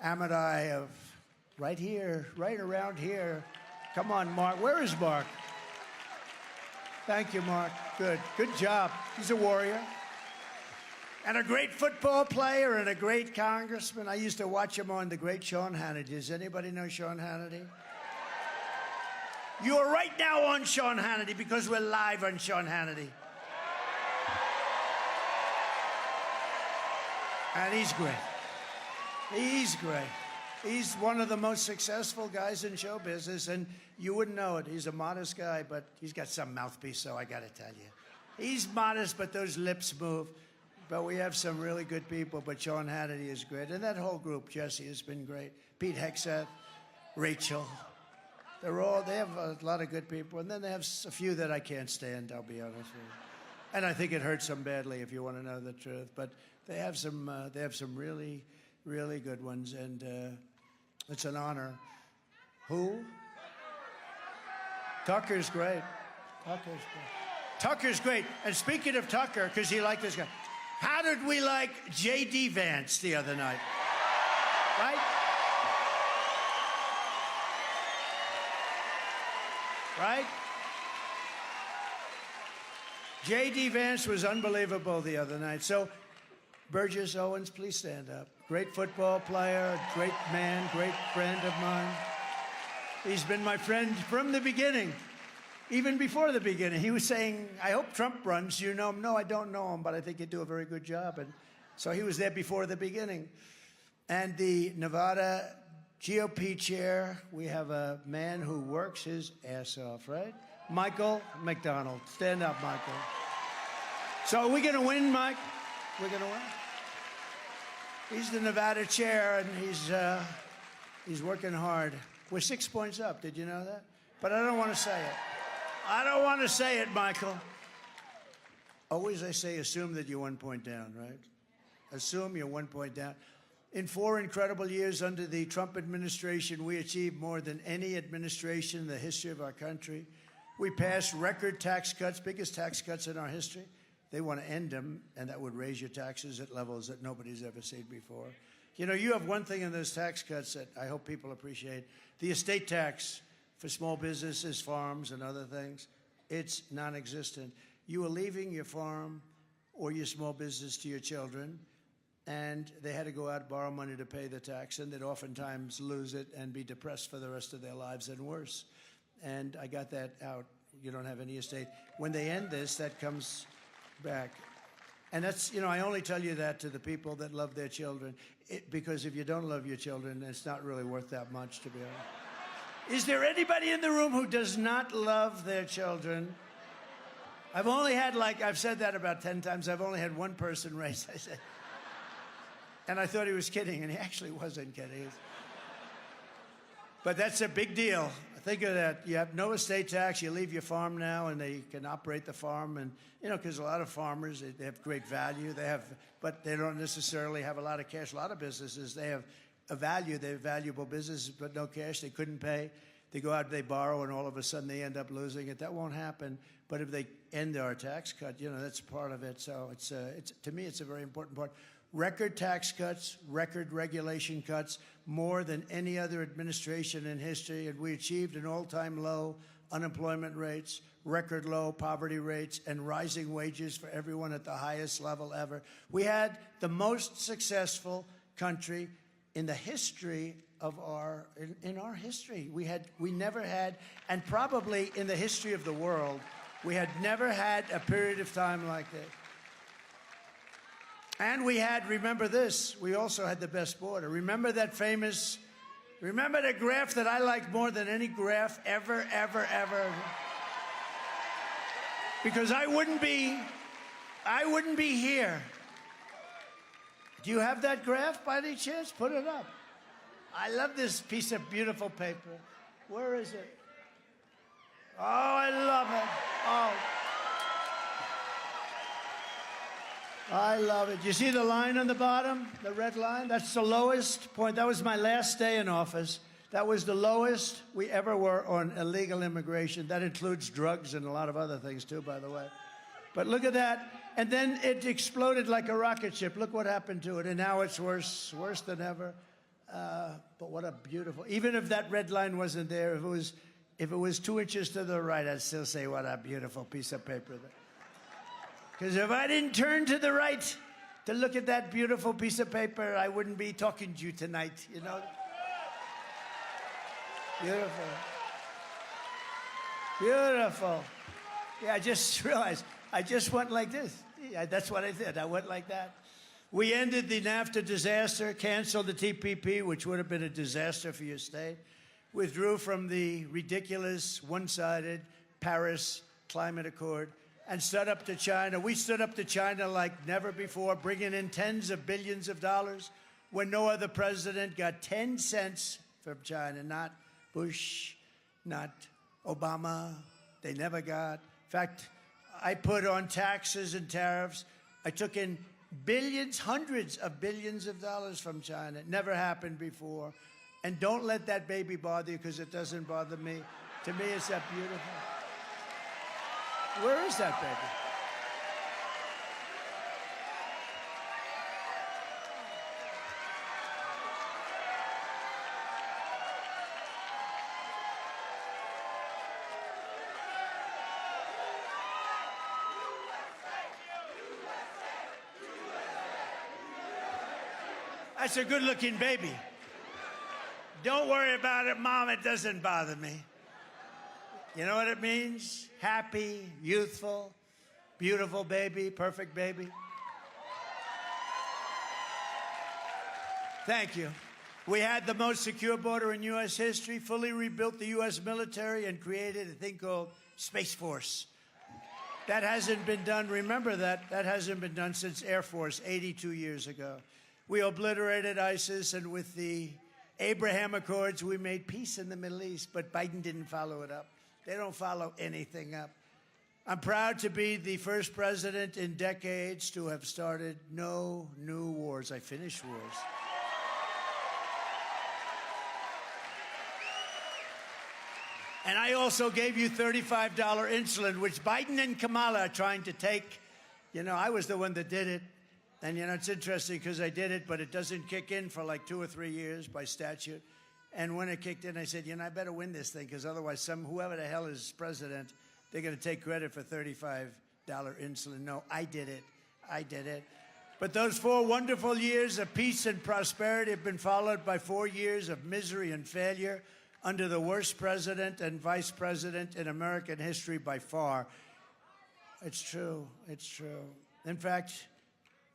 Amadai of right here, right around here. Come on, Mark. Where is Mark? Thank you, Mark. Good. Good job. He's a warrior. And a great football player and a great congressman. I used to watch him on the great Sean Hannity. Does anybody know Sean Hannity? You are right now on Sean Hannity because we're live on Sean Hannity. And he's great. He's great. He's one of the most successful guys in show business, and you wouldn't know it. He's a modest guy, but he's got some mouthpiece, so I got to tell you. He's modest, but those lips move. But we have some really good people, but Sean Hannity is great. And that whole group, Jesse, has been great. Pete Hegseth, Rachel. They have a lot of good people. And then they have a few that I can't stand, I'll be honest with you. And I think it hurts them badly, if you want to know the truth. But they have some really, really good ones. And it's an honor. Who? Tucker's great. Tucker's great. Tucker's great. And speaking of Tucker, because he liked this guy, how did we like J.D. Vance the other night? Right? Right? J.D. Vance was unbelievable the other night. So, Burgess Owens, please stand up. Great football player, great man, great friend of mine. He's been my friend from the beginning. Even before the beginning, he was saying, I hope Trump runs. You know him? No, I don't know him, but I think he'd do a very good job. And so he was there before the beginning. And the Nevada GOP chair, we have a man who works his ass off, right? Michael McDonald. Stand up, Michael. So are we going to win, Mike? We're going to win? He's the Nevada chair, and he's working hard. We're 6 points up. Did you know that? But I don't want to say it. I don't want to say it, Michael. Always I say, assume that you're 1 point down, right? Assume you're 1 point down. In 4 incredible years under the Trump administration, we achieved more than any administration in the history of our country. We passed record tax cuts, biggest tax cuts in our history. They want to end them, and that would raise your taxes at levels that nobody's ever seen before. You know, you have one thing in those tax cuts that I hope people appreciate. The estate tax for small businesses, farms, and other things, it's non-existent. You are leaving your farm or your small business to your children, and they had to go out and borrow money to pay the tax, and they'd oftentimes lose it and be depressed for the rest of their lives and worse. And I got that out. You don't have any estate. When they end this, that comes back. And that's, you know, I only tell you that to the people that love their children, because if you don't love your children, it's not really worth that much, to be honest. Is there anybody in the room who does not love their children? I've only had, I've said that about 10 times. I've only had one person raise. I said, and I thought he was kidding, and he actually wasn't kidding. But that's a big deal. Think of that. You have no estate tax. You leave your farm now, and they can operate the farm. And, you know, because a lot of farmers, they have great value. But they don't necessarily have a lot of cash. A lot of businesses, they have a value. They have valuable businesses, but no cash. They couldn't pay. They go out, they borrow, and all of a sudden they end up losing it. That won't happen. But if they end our tax cut, you know, that's part of it. So it's to me, it's a very important part. Record tax cuts, record regulation cuts, more than any other administration in history, and we achieved an all-time low unemployment rates, record low poverty rates, and rising wages for everyone at the highest level ever. We had the most successful country in the history of our history. We never had, and probably in the history of the world, we had never had a period of time like this. And we had, remember this, we also had the best border. Remember that famous, remember the graph that I like more than any graph ever, ever, ever? Because I wouldn't be here. Do you have that graph by any chance? Put it up. I love this piece of beautiful paper. Where is it? Oh, I love it. Oh. I love it. You see the line on the bottom, the red line? That's the lowest point. That was my last day in office. That was the lowest we ever were on illegal immigration. That includes drugs and a lot of other things, too, by the way. But look at that. And then it exploded like a rocket ship. Look what happened to it. And now it's worse than ever. But what a beautiful, even if that red line wasn't there, if it was 2 inches to the right, I'd still say, what a beautiful piece of paper. Because if I didn't turn to the right to look at that beautiful piece of paper, I wouldn't be talking to you tonight, you know? Beautiful. Beautiful. Yeah, I just realized, I just went like this. Yeah, that's what I did. I went like that. We ended the NAFTA disaster, canceled the TPP, which would have been a disaster for your state, withdrew from the ridiculous, one-sided Paris Climate Accord, and stood up to China. We stood up to China like never before, bringing in tens of billions of dollars when no other president got 10 cents from China. Not Bush, not Obama. They never got. In fact, I put on taxes and tariffs. I took in billions, hundreds of billions of dollars from China. It never happened before. And don't let that baby bother you, because it doesn't bother me. To me, it's that beautiful. Where is that baby? That's a good-looking baby. Don't worry about it, Mom. It doesn't bother me. You know what it means? Happy, youthful, beautiful baby, perfect baby. Thank you. We had the most secure border in U.S. history, fully rebuilt the U.S. military, and created a thing called Space Force. That hasn't been done, remember that, that hasn't been done since Air Force 82 years ago. We obliterated ISIS, and with the Abraham Accords, we made peace in the Middle East, but Biden didn't follow it up. They don't follow anything up. I'm proud to be the first president in decades to have started no new wars. I finished wars. And I also gave you $35 insulin, which Biden and Kamala are trying to take. You know, I was the one that did it. And, you know, it's interesting because I did it, but it doesn't kick in for like 2 or 3 years by statute. And when it kicked in, I said, you know, I better win this thing, because otherwise whoever the hell is president, they're going to take credit for $35 insulin. No, I did it. I did it. But those 4 wonderful years of peace and prosperity have been followed by 4 years of misery and failure under the worst president and vice president in American history by far. It's true. It's true. In fact,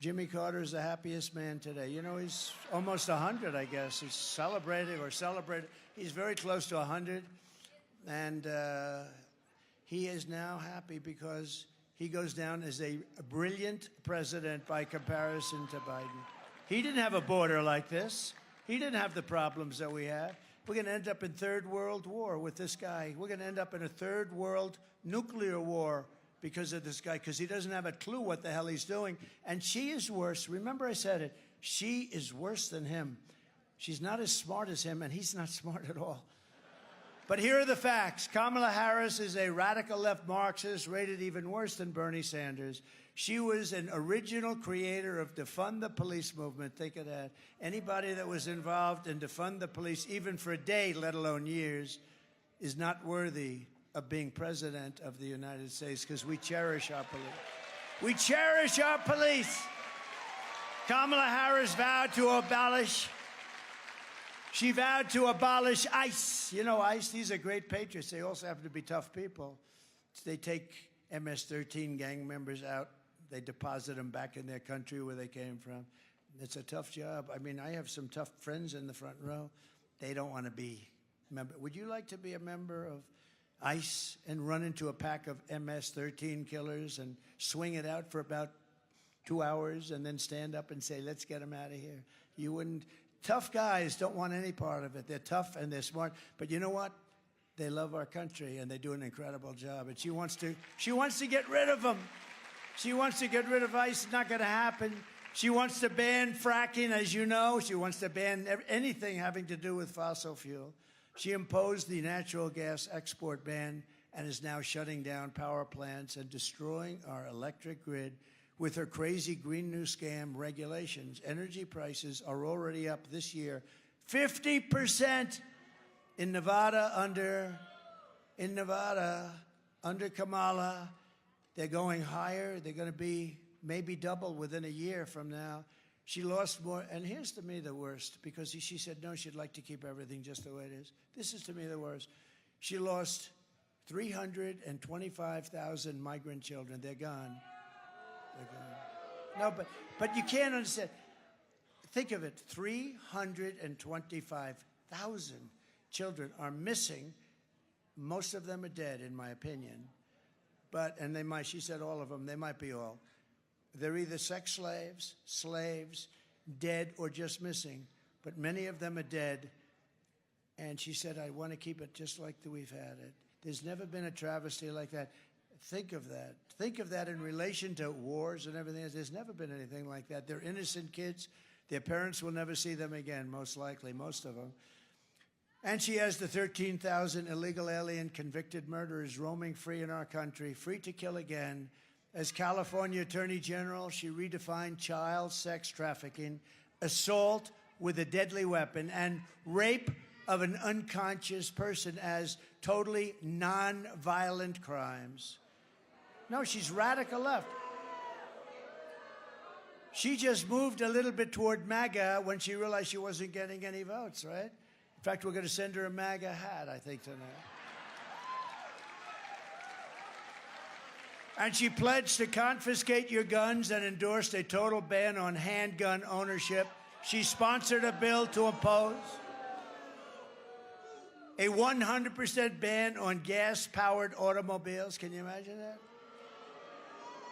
Jimmy Carter is the happiest man today. You know, he's almost 100, I guess. He's celebrating. He's very close to 100. And he is now happy because he goes down as a brilliant president by comparison to Biden. He didn't have a border like this. He didn't have the problems that we have. We're going to end up in Third World War with this guy. We're going to end up in a Third World nuclear war because of this guy, because he doesn't have a clue what the hell he's doing. And she is worse. Remember I said it. She is worse than him. She's not as smart as him, and he's not smart at all. But here are the facts. Kamala Harris is a radical left Marxist, rated even worse than Bernie Sanders. She was an original creator of defund the police movement. Think of that. Anybody that was involved in defund the police, even for a day, let alone years, is not worthy of being president of the United States, because we cherish our police. We cherish our police. Kamala Harris vowed to abolish. She vowed to abolish ICE. You know, ICE, these are great patriots. They also happen to be tough people. They take MS-13 gang members out. They deposit them back in their country where they came from. It's a tough job. I mean, I have some tough friends in the front row. They don't want to be member. Would you like to be a member of ICE and run into a pack of MS-13 killers and swing it out for about 2 hours and then stand up and say, let's get them out of here? You wouldn't. Tough guys don't want any part of it. They're tough and they're smart. But you know what? They love our country and they do an incredible job. And she wants to get rid of them. She wants to get rid of ICE. It's not going to happen. She wants to ban fracking, as you know. She wants to ban anything having to do with fossil fuel. She imposed the natural gas export ban and is now shutting down power plants and destroying our electric grid with her crazy Green New Scam regulations. Energy prices are already up this year 50% in Nevada under Kamala. They're going higher. They're going to be maybe double within a year from now. She lost more. And here's to me the worst, because she said, no, she'd like to keep everything just the way it is. This is to me the worst. She lost 325,000 migrant children. They're gone. They're gone. No, but you can't understand. Think of it. 325,000 children are missing. Most of them are dead, in my opinion. And they might, she said all of them, they might be all. They're either sex slaves, dead, or just missing. But many of them are dead. And she said, I want to keep it just like we've had it. There's never been a travesty like that. Think of that. Think of that in relation to wars and everything else. There's never been anything like that. They're innocent kids. Their parents will never see them again, most likely, most of them. And she has the 13,000 illegal alien convicted murderers roaming free in our country, free to kill again. As California Attorney General, she redefined child sex trafficking, assault with a deadly weapon, and rape of an unconscious person as totally non-violent crimes. No, she's radical left. She just moved a little bit toward MAGA when she realized she wasn't getting any votes, right? In fact, we're going to send her a MAGA hat, I think, tonight. And she pledged to confiscate your guns and endorsed a total ban on handgun ownership. She sponsored a bill to impose a 100% ban on gas-powered automobiles. Can you imagine that?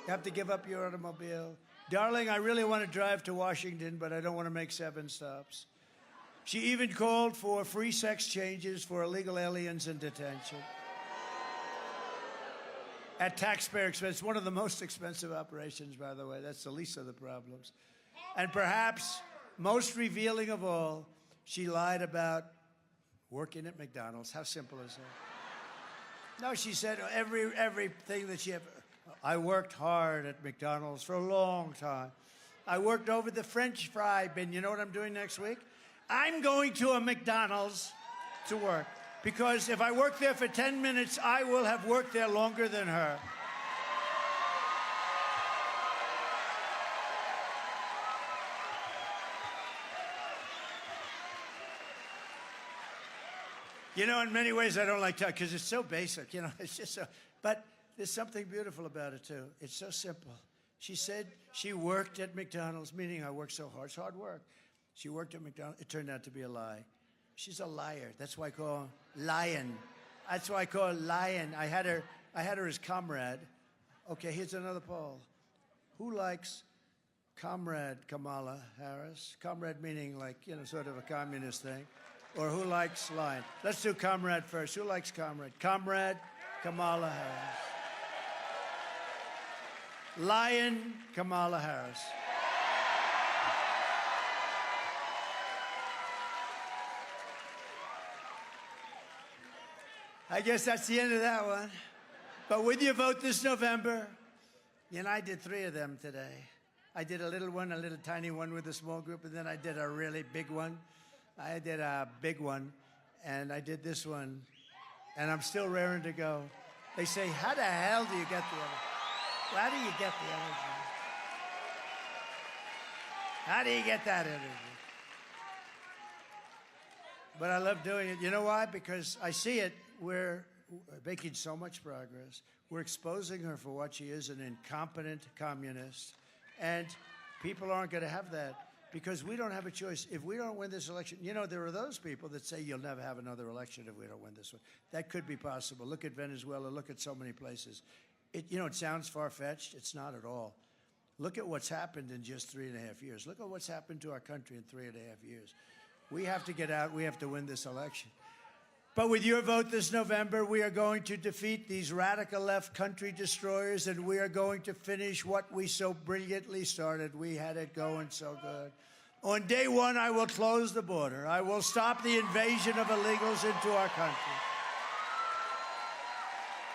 You have to give up your automobile. Darling, I really want to drive to Washington, but I don't want to make 7 stops. She even called for free sex changes for illegal aliens in detention. At taxpayer expense, one of the most expensive operations, by the way. That's the least of the problems. And perhaps most revealing of all, she lied about working at McDonald's. How simple is that? No, she said everything that she ever. I worked hard at McDonald's for a long time. I worked over the French fry bin. You know what I'm doing next week? I'm going to a McDonald's to work. Because if I work there for 10 minutes, I will have worked there longer than her. You know, in many ways, I don't like talking because it's so basic. You know, it's just so. But there's something beautiful about it, too. It's so simple. She said she worked at McDonald's, meaning I worked so hard. It's hard work. She worked at McDonald's. It turned out to be a lie. She's a liar. That's why I call her Lion. That's why I call her Lion. I had her as comrade. Okay, here's another poll. Who likes comrade Kamala Harris? Comrade meaning like, you know, sort of a communist thing. Or who likes Lion? Let's do comrade first. Who likes comrade? Comrade Kamala Harris. Lion Kamala Harris. I guess that's the end of that one. But with your vote this November, you know, I did 3 of them today. I did a little one, a little tiny one with a small group, and then I did a really big one. I did a big one, and I did this one, and I'm still raring to go. They say, how the hell do you get the energy? How do you get the energy? How do you get that energy? But I love doing it. You know why? Because I see it. We're making so much progress. We're exposing her for what she is, an incompetent communist. And people aren't going to have that because we don't have a choice. If we don't win this election, you know, there are those people that say you'll never have another election if we don't win this one. That could be possible. Look at Venezuela. Look at so many places. You know, it sounds far-fetched. It's not at all. Look at what's happened in just 3.5 years. Look at what's happened to our country in 3.5 years. We have to get out. We have to win this election. But with your vote this November, we are going to defeat these radical left country destroyers, and we are going to finish what we so brilliantly started. We had it going so good. On day one, I will close the border. I will stop the invasion of illegals into our country.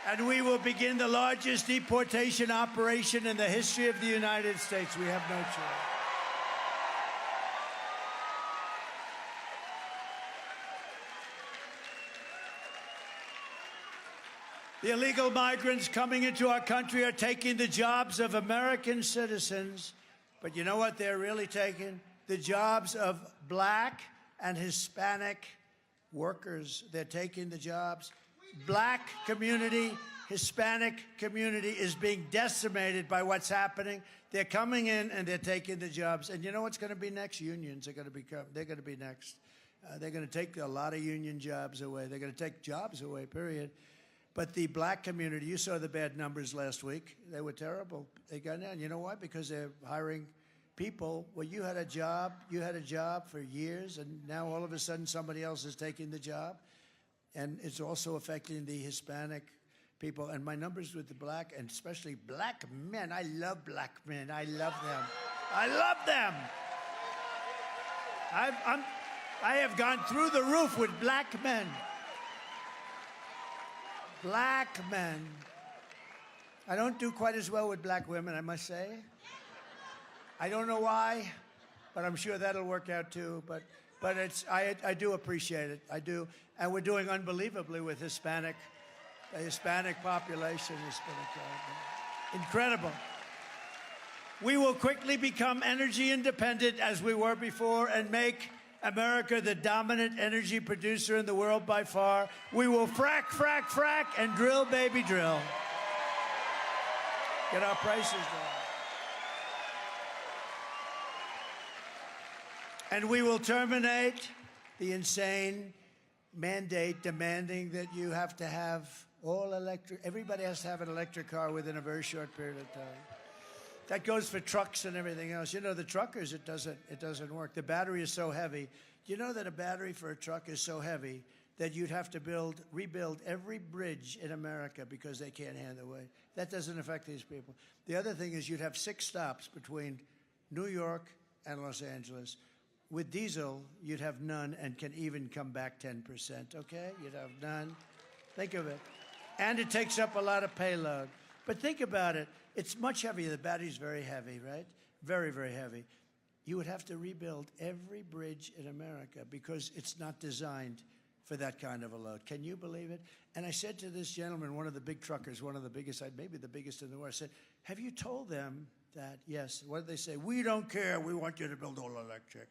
And we will begin the largest deportation operation in the history of the United States. We have no choice. The illegal migrants coming into our country are taking the jobs of American citizens. But you know what they're really taking? The jobs of Black and Hispanic workers. They're taking the jobs. Black community, Hispanic community is being decimated by what's happening. They're coming in and they're taking the jobs. And you know what's going to be next? Unions are going to become, they're going to be next. They're going to take a lot of union jobs away. They're going to take jobs away, period. But the Black community, you saw the bad numbers last week. They were terrible. They got down. You know why? Because they're hiring people. Well, you had a job for years, and now all of a sudden somebody else is taking the job. And it's also affecting the Hispanic people. And my numbers with the Black, and especially Black men, I love Black men. I love them. I love them. I have gone through the roof with Black men. Black men. I don't do quite as well with Black women, I must say. I don't know why, but I'm sure that'll work out too. But I do appreciate it. I do. And we're doing unbelievably with Hispanic. The Hispanic population has been incredible. We will quickly become energy independent as we were before and make America the dominant energy producer in the world by far. We will frack, frack, frack, and drill, baby, drill. Get our prices down. And we will terminate the insane mandate demanding that you have to have all electric. Everybody has to have an electric car within a very short period of time. That goes for trucks and everything else. You know, the truckers, it doesn't work. The battery is so heavy. You know that a battery for a truck is so heavy that you'd have to rebuild every bridge in America because they can't handle the weight. That doesn't affect these people. The other thing is you'd have 6 stops between New York and Los Angeles. With diesel, you'd have none and can even come back 10%, okay? You'd have none. Think of it. And it takes up a lot of payload. But think about it. It's much heavier. The battery's very heavy, right? Very, very heavy. You would have to rebuild every bridge in America because it's not designed for that kind of a load. Can you believe it? And I said to this gentleman, one of the big truckers, one of the biggest, maybe the biggest in the world, I said, have you told them that, yes, what did they say? We don't care. We want you to build all electric.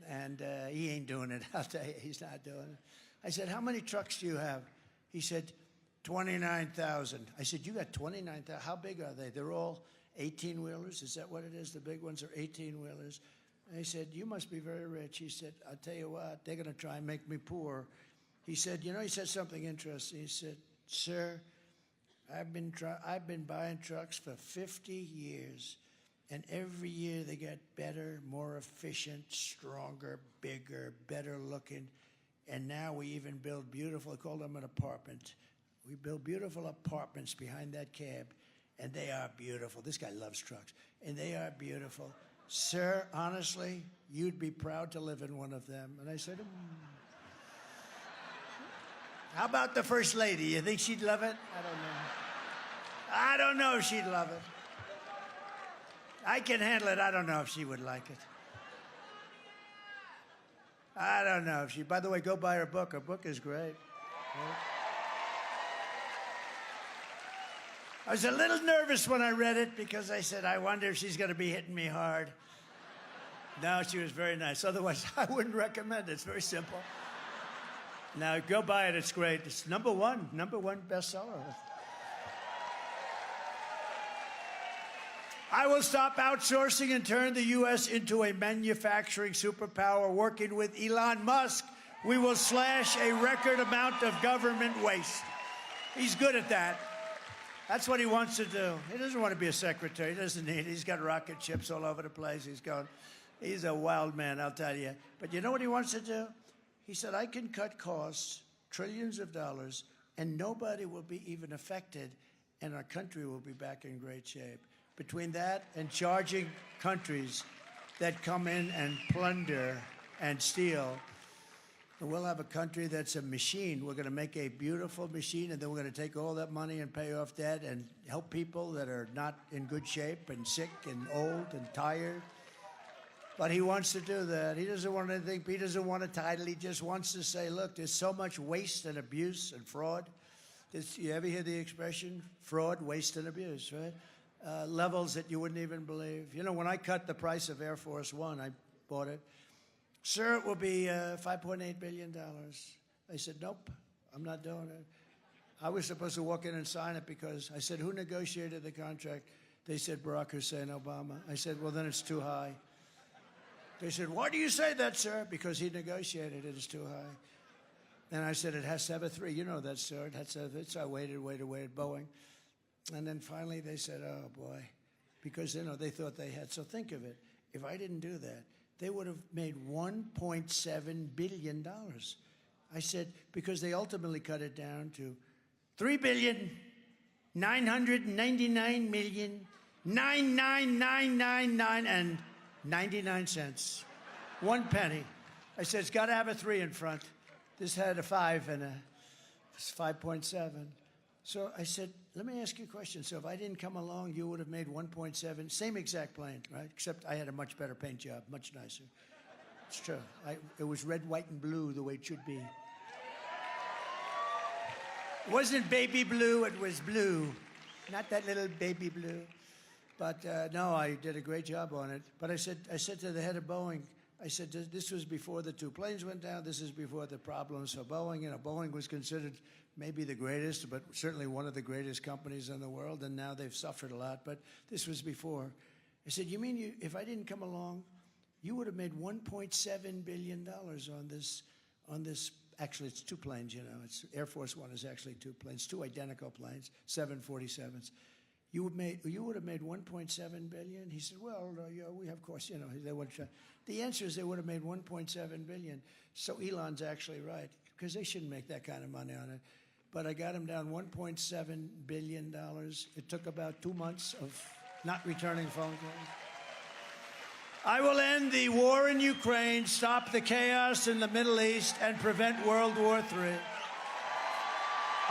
And he ain't doing it. I'll tell you, he's not doing it. I said, how many trucks do you have? He said, 29,000. I said, you got 29,000? How big are they? They're all 18-wheelers? Is that what it is? The big ones are 18-wheelers? And he said, you must be very rich. He said, I'll tell you what, they're going to try and make me poor. He said, you know, he said something interesting. He said, sir, I've been buying trucks for 50 years, and every year they get better, more efficient, stronger, bigger, better looking. And now we even build beautiful, I call them an apartment. We build beautiful apartments behind that cab, and they are beautiful. This guy loves trucks, and they are beautiful. Sir, honestly, you'd be proud to live in one of them. And I said, How about the First Lady? You think she'd love it? I don't know. I don't know if she'd love it. I can handle it. I don't know if she would like it. I don't know if she... By the way, go buy her book. Her book is great. I was a little nervous when I read it because I said, I wonder if she's going to be hitting me hard. No, she was very nice. Otherwise, I wouldn't recommend it. It's very simple. Now, go buy it. It's great. It's number one bestseller. I will stop outsourcing and turn the U.S. into a manufacturing superpower. Working with Elon Musk, we will slash a record amount of government waste. He's good at that. That's what he wants to do. He doesn't want to be a secretary. He doesn't need it. He's got rocket ships all over the place. He's a wild man, I'll tell you. But you know what he wants to do? He said, I can cut costs, trillions of dollars, and nobody will be even affected, and our country will be back in great shape. Between that and charging countries that come in and plunder and steal, we'll have a country that's a machine. We're going to make a beautiful machine, and then we're going to take all that money and pay off debt and help people that are not in good shape and sick and old and tired. But he wants to do that. He doesn't want anything. He doesn't want a title. He just wants to say, look, there's so much waste and abuse and fraud. You ever hear the expression? Fraud, waste, and abuse, right? Levels that you wouldn't even believe. You know, when I cut the price of Air Force One, I bought it. Sir, it will be $5.8 billion. I said, nope, I'm not doing it. I was supposed to walk in and sign it because I said, who negotiated the contract? They said, Barack Hussein Obama. I said, well, then it's too high. They said, why do you say that, sir? Because he negotiated it. It's too high. And I said, it has to have a 3. You know that, sir. It has to have it. So I waited, Boeing. And then finally they said, oh, boy. Because, you know, they thought they had. So think of it. If I didn't do that, they would have made $1.7 billion. I said, because they ultimately cut it down to $3,999,99999 1 penny. I said, it's got to have a 3 in front. This had a 5 and it's 5.7. So I said, let me ask you a question. So if I didn't come along, you would have made 1.7, same exact plane, right? Except I had a much better paint job, much nicer. It's true. It was red, white, and blue the way it should be. It wasn't baby blue, it was blue. Not that little baby blue. But no, I did a great job on it. But I said to the head of Boeing, I said, this was before the 2 planes went down. This is before the problems for Boeing. You know, Boeing was considered maybe the greatest, but certainly one of the greatest companies in the world, and now they've suffered a lot. But this was before. I said, you mean if I didn't come along, you would have made $1.7 billion on this. Actually, it's 2 planes, you know. It's Air Force One is actually 2 planes, 2 identical planes, 747s. You would have made $1.7 billion? He said, well, yeah, we of course, you know, they would try. The answer is they would have made $1.7 billion. So Elon's actually right, because they shouldn't make that kind of money on it. But I got him down $1.7 billion. It took about 2 months of not returning phone calls. I will end the war in Ukraine, stop the chaos in the Middle East, and prevent World War III.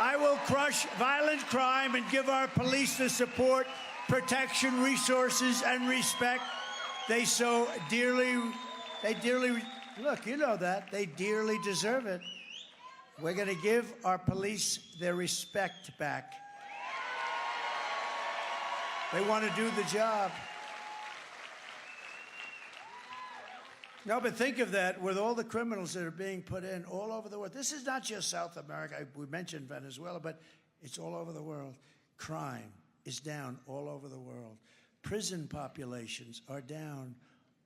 I will crush violent crime and give our police the support, protection, resources, and respect they so dearly, look, you know that, they dearly deserve it. We're going to give our police their respect back. They want to do the job. No, but think of that with all the criminals that are being put in all over the world. This is not just South America. We mentioned Venezuela, but it's all over the world. Crime is down all over the world. Prison populations are down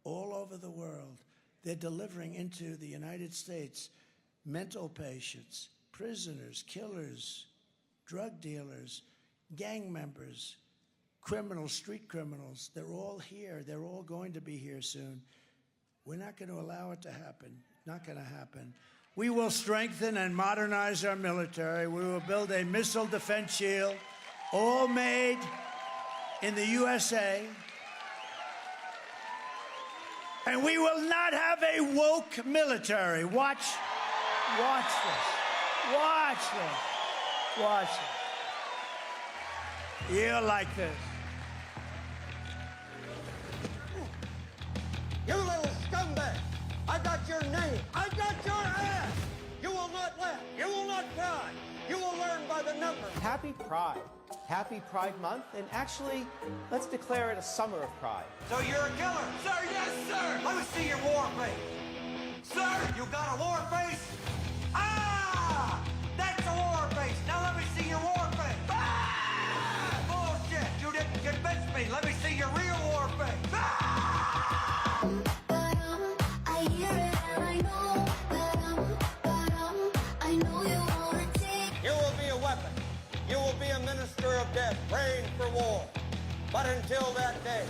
all over the world. They're delivering into the United States mental patients, prisoners, killers, drug dealers, gang members, criminals, street criminals. They're all here. They're all going to be here soon. We're not going to allow it to happen. Not going to happen. We will strengthen and modernize our military. We will build a missile defense shield, all made in the USA. And we will not have a woke military. Watch this. Watch this. Watch this. You'll like this. You little scumbag! I got your name. I got your ass! You will not laugh. You will not cry. You will learn by the numbers. Happy Pride. Happy Pride Month, and actually, let's declare it a summer of pride. So you're a killer? Sir, yes, sir! Let me see your war face. Sir, you got a war face? Ah! That's a war face. Now let me see your war face. Ah! Bullshit! You didn't convince me. Let me see your real war face. Ah! I hear it and I know I know you wanna take. You will be a weapon. You will be a minister of death, praying for war. But until that day,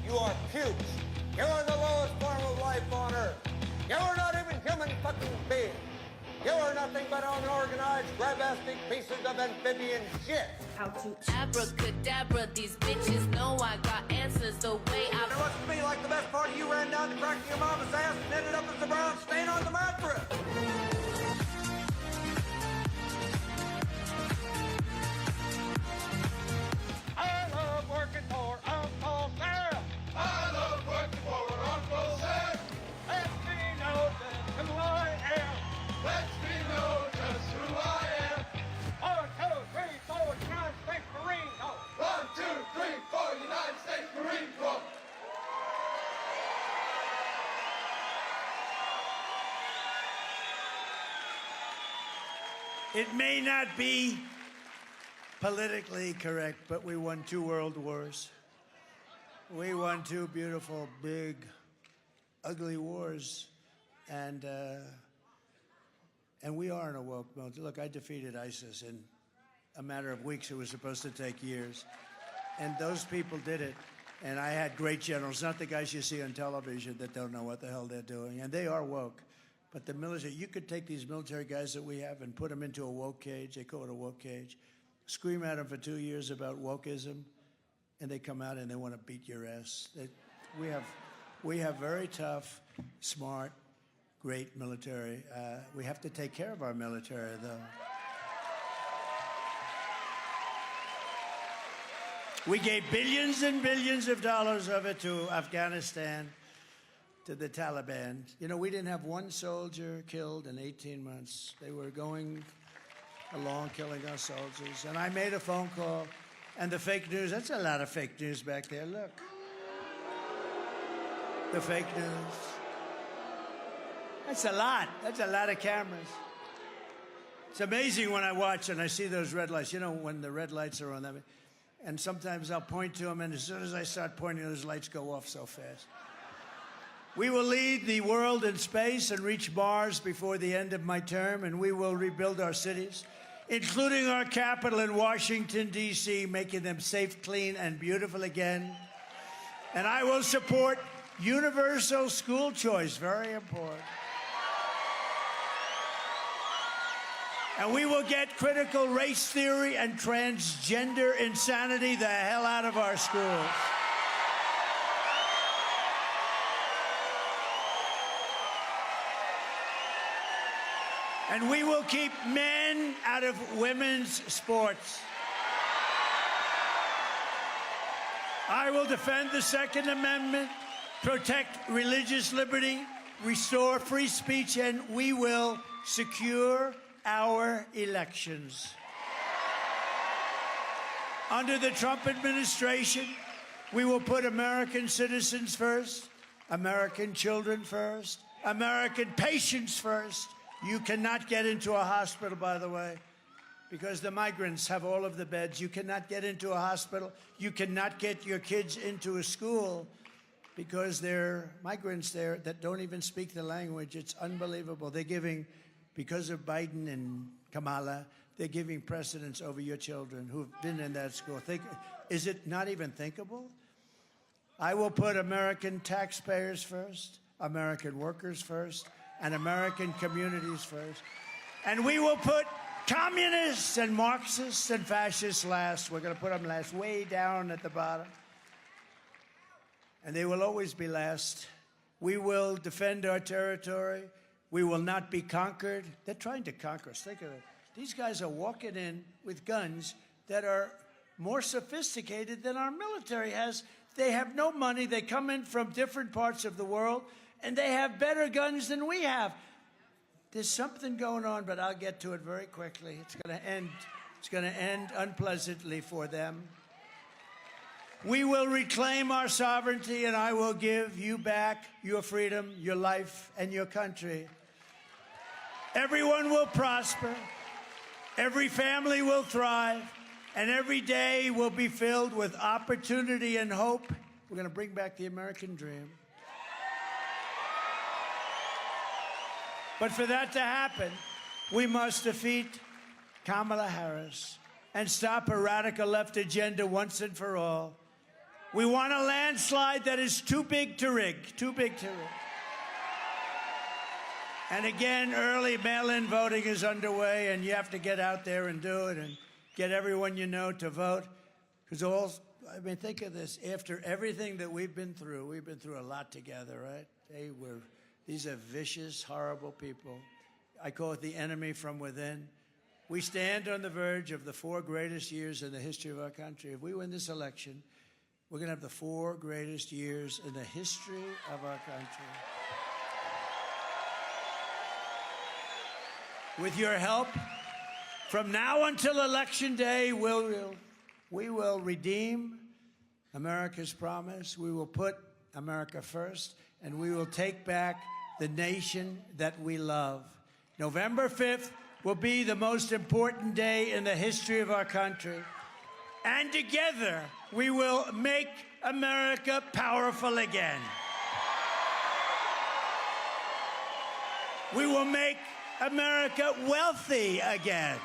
you are pukes. You are the lowest form of life on earth. You are not even human fucking beings. You are nothing but unorganized, grabastic pieces of amphibian shit. How to abracadabra, these bitches know I got answers the way I... It looks to me like the best part of you ran down the crack of your mama's ass and ended up as a brown stain on the mattress. I love working for Uncle Sam. I love working for Uncle Sam. Let me know just who I am. Let me know just who I am. 1, 2, 3, 4, United States Marine Corps. 1, 2, 3, 4, United States Marine Corps. It may not be politically correct, but we won 2 world wars. We won 2 beautiful, big, ugly wars. And we are in a woke mode. Look, I defeated ISIS in a matter of weeks. It was supposed to take years. And those people did it. And I had great generals, not the guys you see on television that don't know what the hell they're doing. And they are woke. But the military, you could take these military guys that we have and put them into a woke cage. They call it a woke cage. Scream at them for 2 years about wokeism, and they come out and they want to beat your ass. We have very tough, smart, great military. We have to take care of our military, though. We gave billions and billions of dollars of it to Afghanistan, to the Taliban. You know, we didn't have 1 soldier killed in 18 months. They were going along killing our soldiers. And I made a phone call, and the fake news, that's a lot of fake news back there, look. The fake news. That's a lot of cameras. It's amazing when I watch and I see those red lights. You know, when the red lights are on them, and sometimes I'll point to them, and as soon as I start pointing, those lights go off so fast. We will lead the world in space and reach Mars before the end of my term, and we will rebuild our cities, including our capital in Washington, D.C., making them safe, clean, and beautiful again. And I will support universal school choice, very important. And we will get critical race theory and transgender insanity the hell out of our schools. And we will keep men out of women's sports. I will defend the Second Amendment, protect religious liberty, restore free speech, and we will secure our elections. Under the Trump administration, we will put American citizens first, American children first, American patients first. You cannot get into a hospital, by the way, because the migrants have all of the beds. You cannot get into a hospital. You cannot get your kids into a school because there are migrants there that don't even speak the language. It's unbelievable. They're giving, because of Biden and Kamala, they're giving precedence over your children who've been in that school. Is it not even thinkable? I will put American taxpayers first, American workers first, and American communities first. And we will put communists and Marxists and fascists last. We're going to put them last, way down at the bottom. And they will always be last. We will defend our territory. We will not be conquered. They're trying to conquer us. Think of it. These guys are walking in with guns that are more sophisticated than our military has. They have no money. They come in from different parts of the world, and they have better guns than we have. There's something going on, but I'll get to it very quickly. It's going to end. It's going to end unpleasantly for them. We will reclaim our sovereignty, and I will give you back your freedom, your life, and your country. Everyone will prosper. Every family will thrive. And every day will be filled with opportunity and hope. We're going to bring back the American dream. But for that to happen, we must defeat Kamala Harris and stop a radical left agenda once and for all. We want a landslide that is too big to rig, too big to rig. And again, early mail-in voting is underway, and you have to get out there and do it and get everyone you know to vote. Because think of this. After everything that we've been through a lot together, right? These are vicious, horrible people. I call it the enemy from within. We stand on the verge of the 4 greatest years in the history of our country. If we win this election, we're going to have the 4 greatest years in the history of our country. With your help, from now until Election Day, we will redeem America's promise. We will put America first, and we will take back the nation that we love. November 5th will be the most important day in the history of our country. And together, we will make America powerful again. We will make America wealthy again.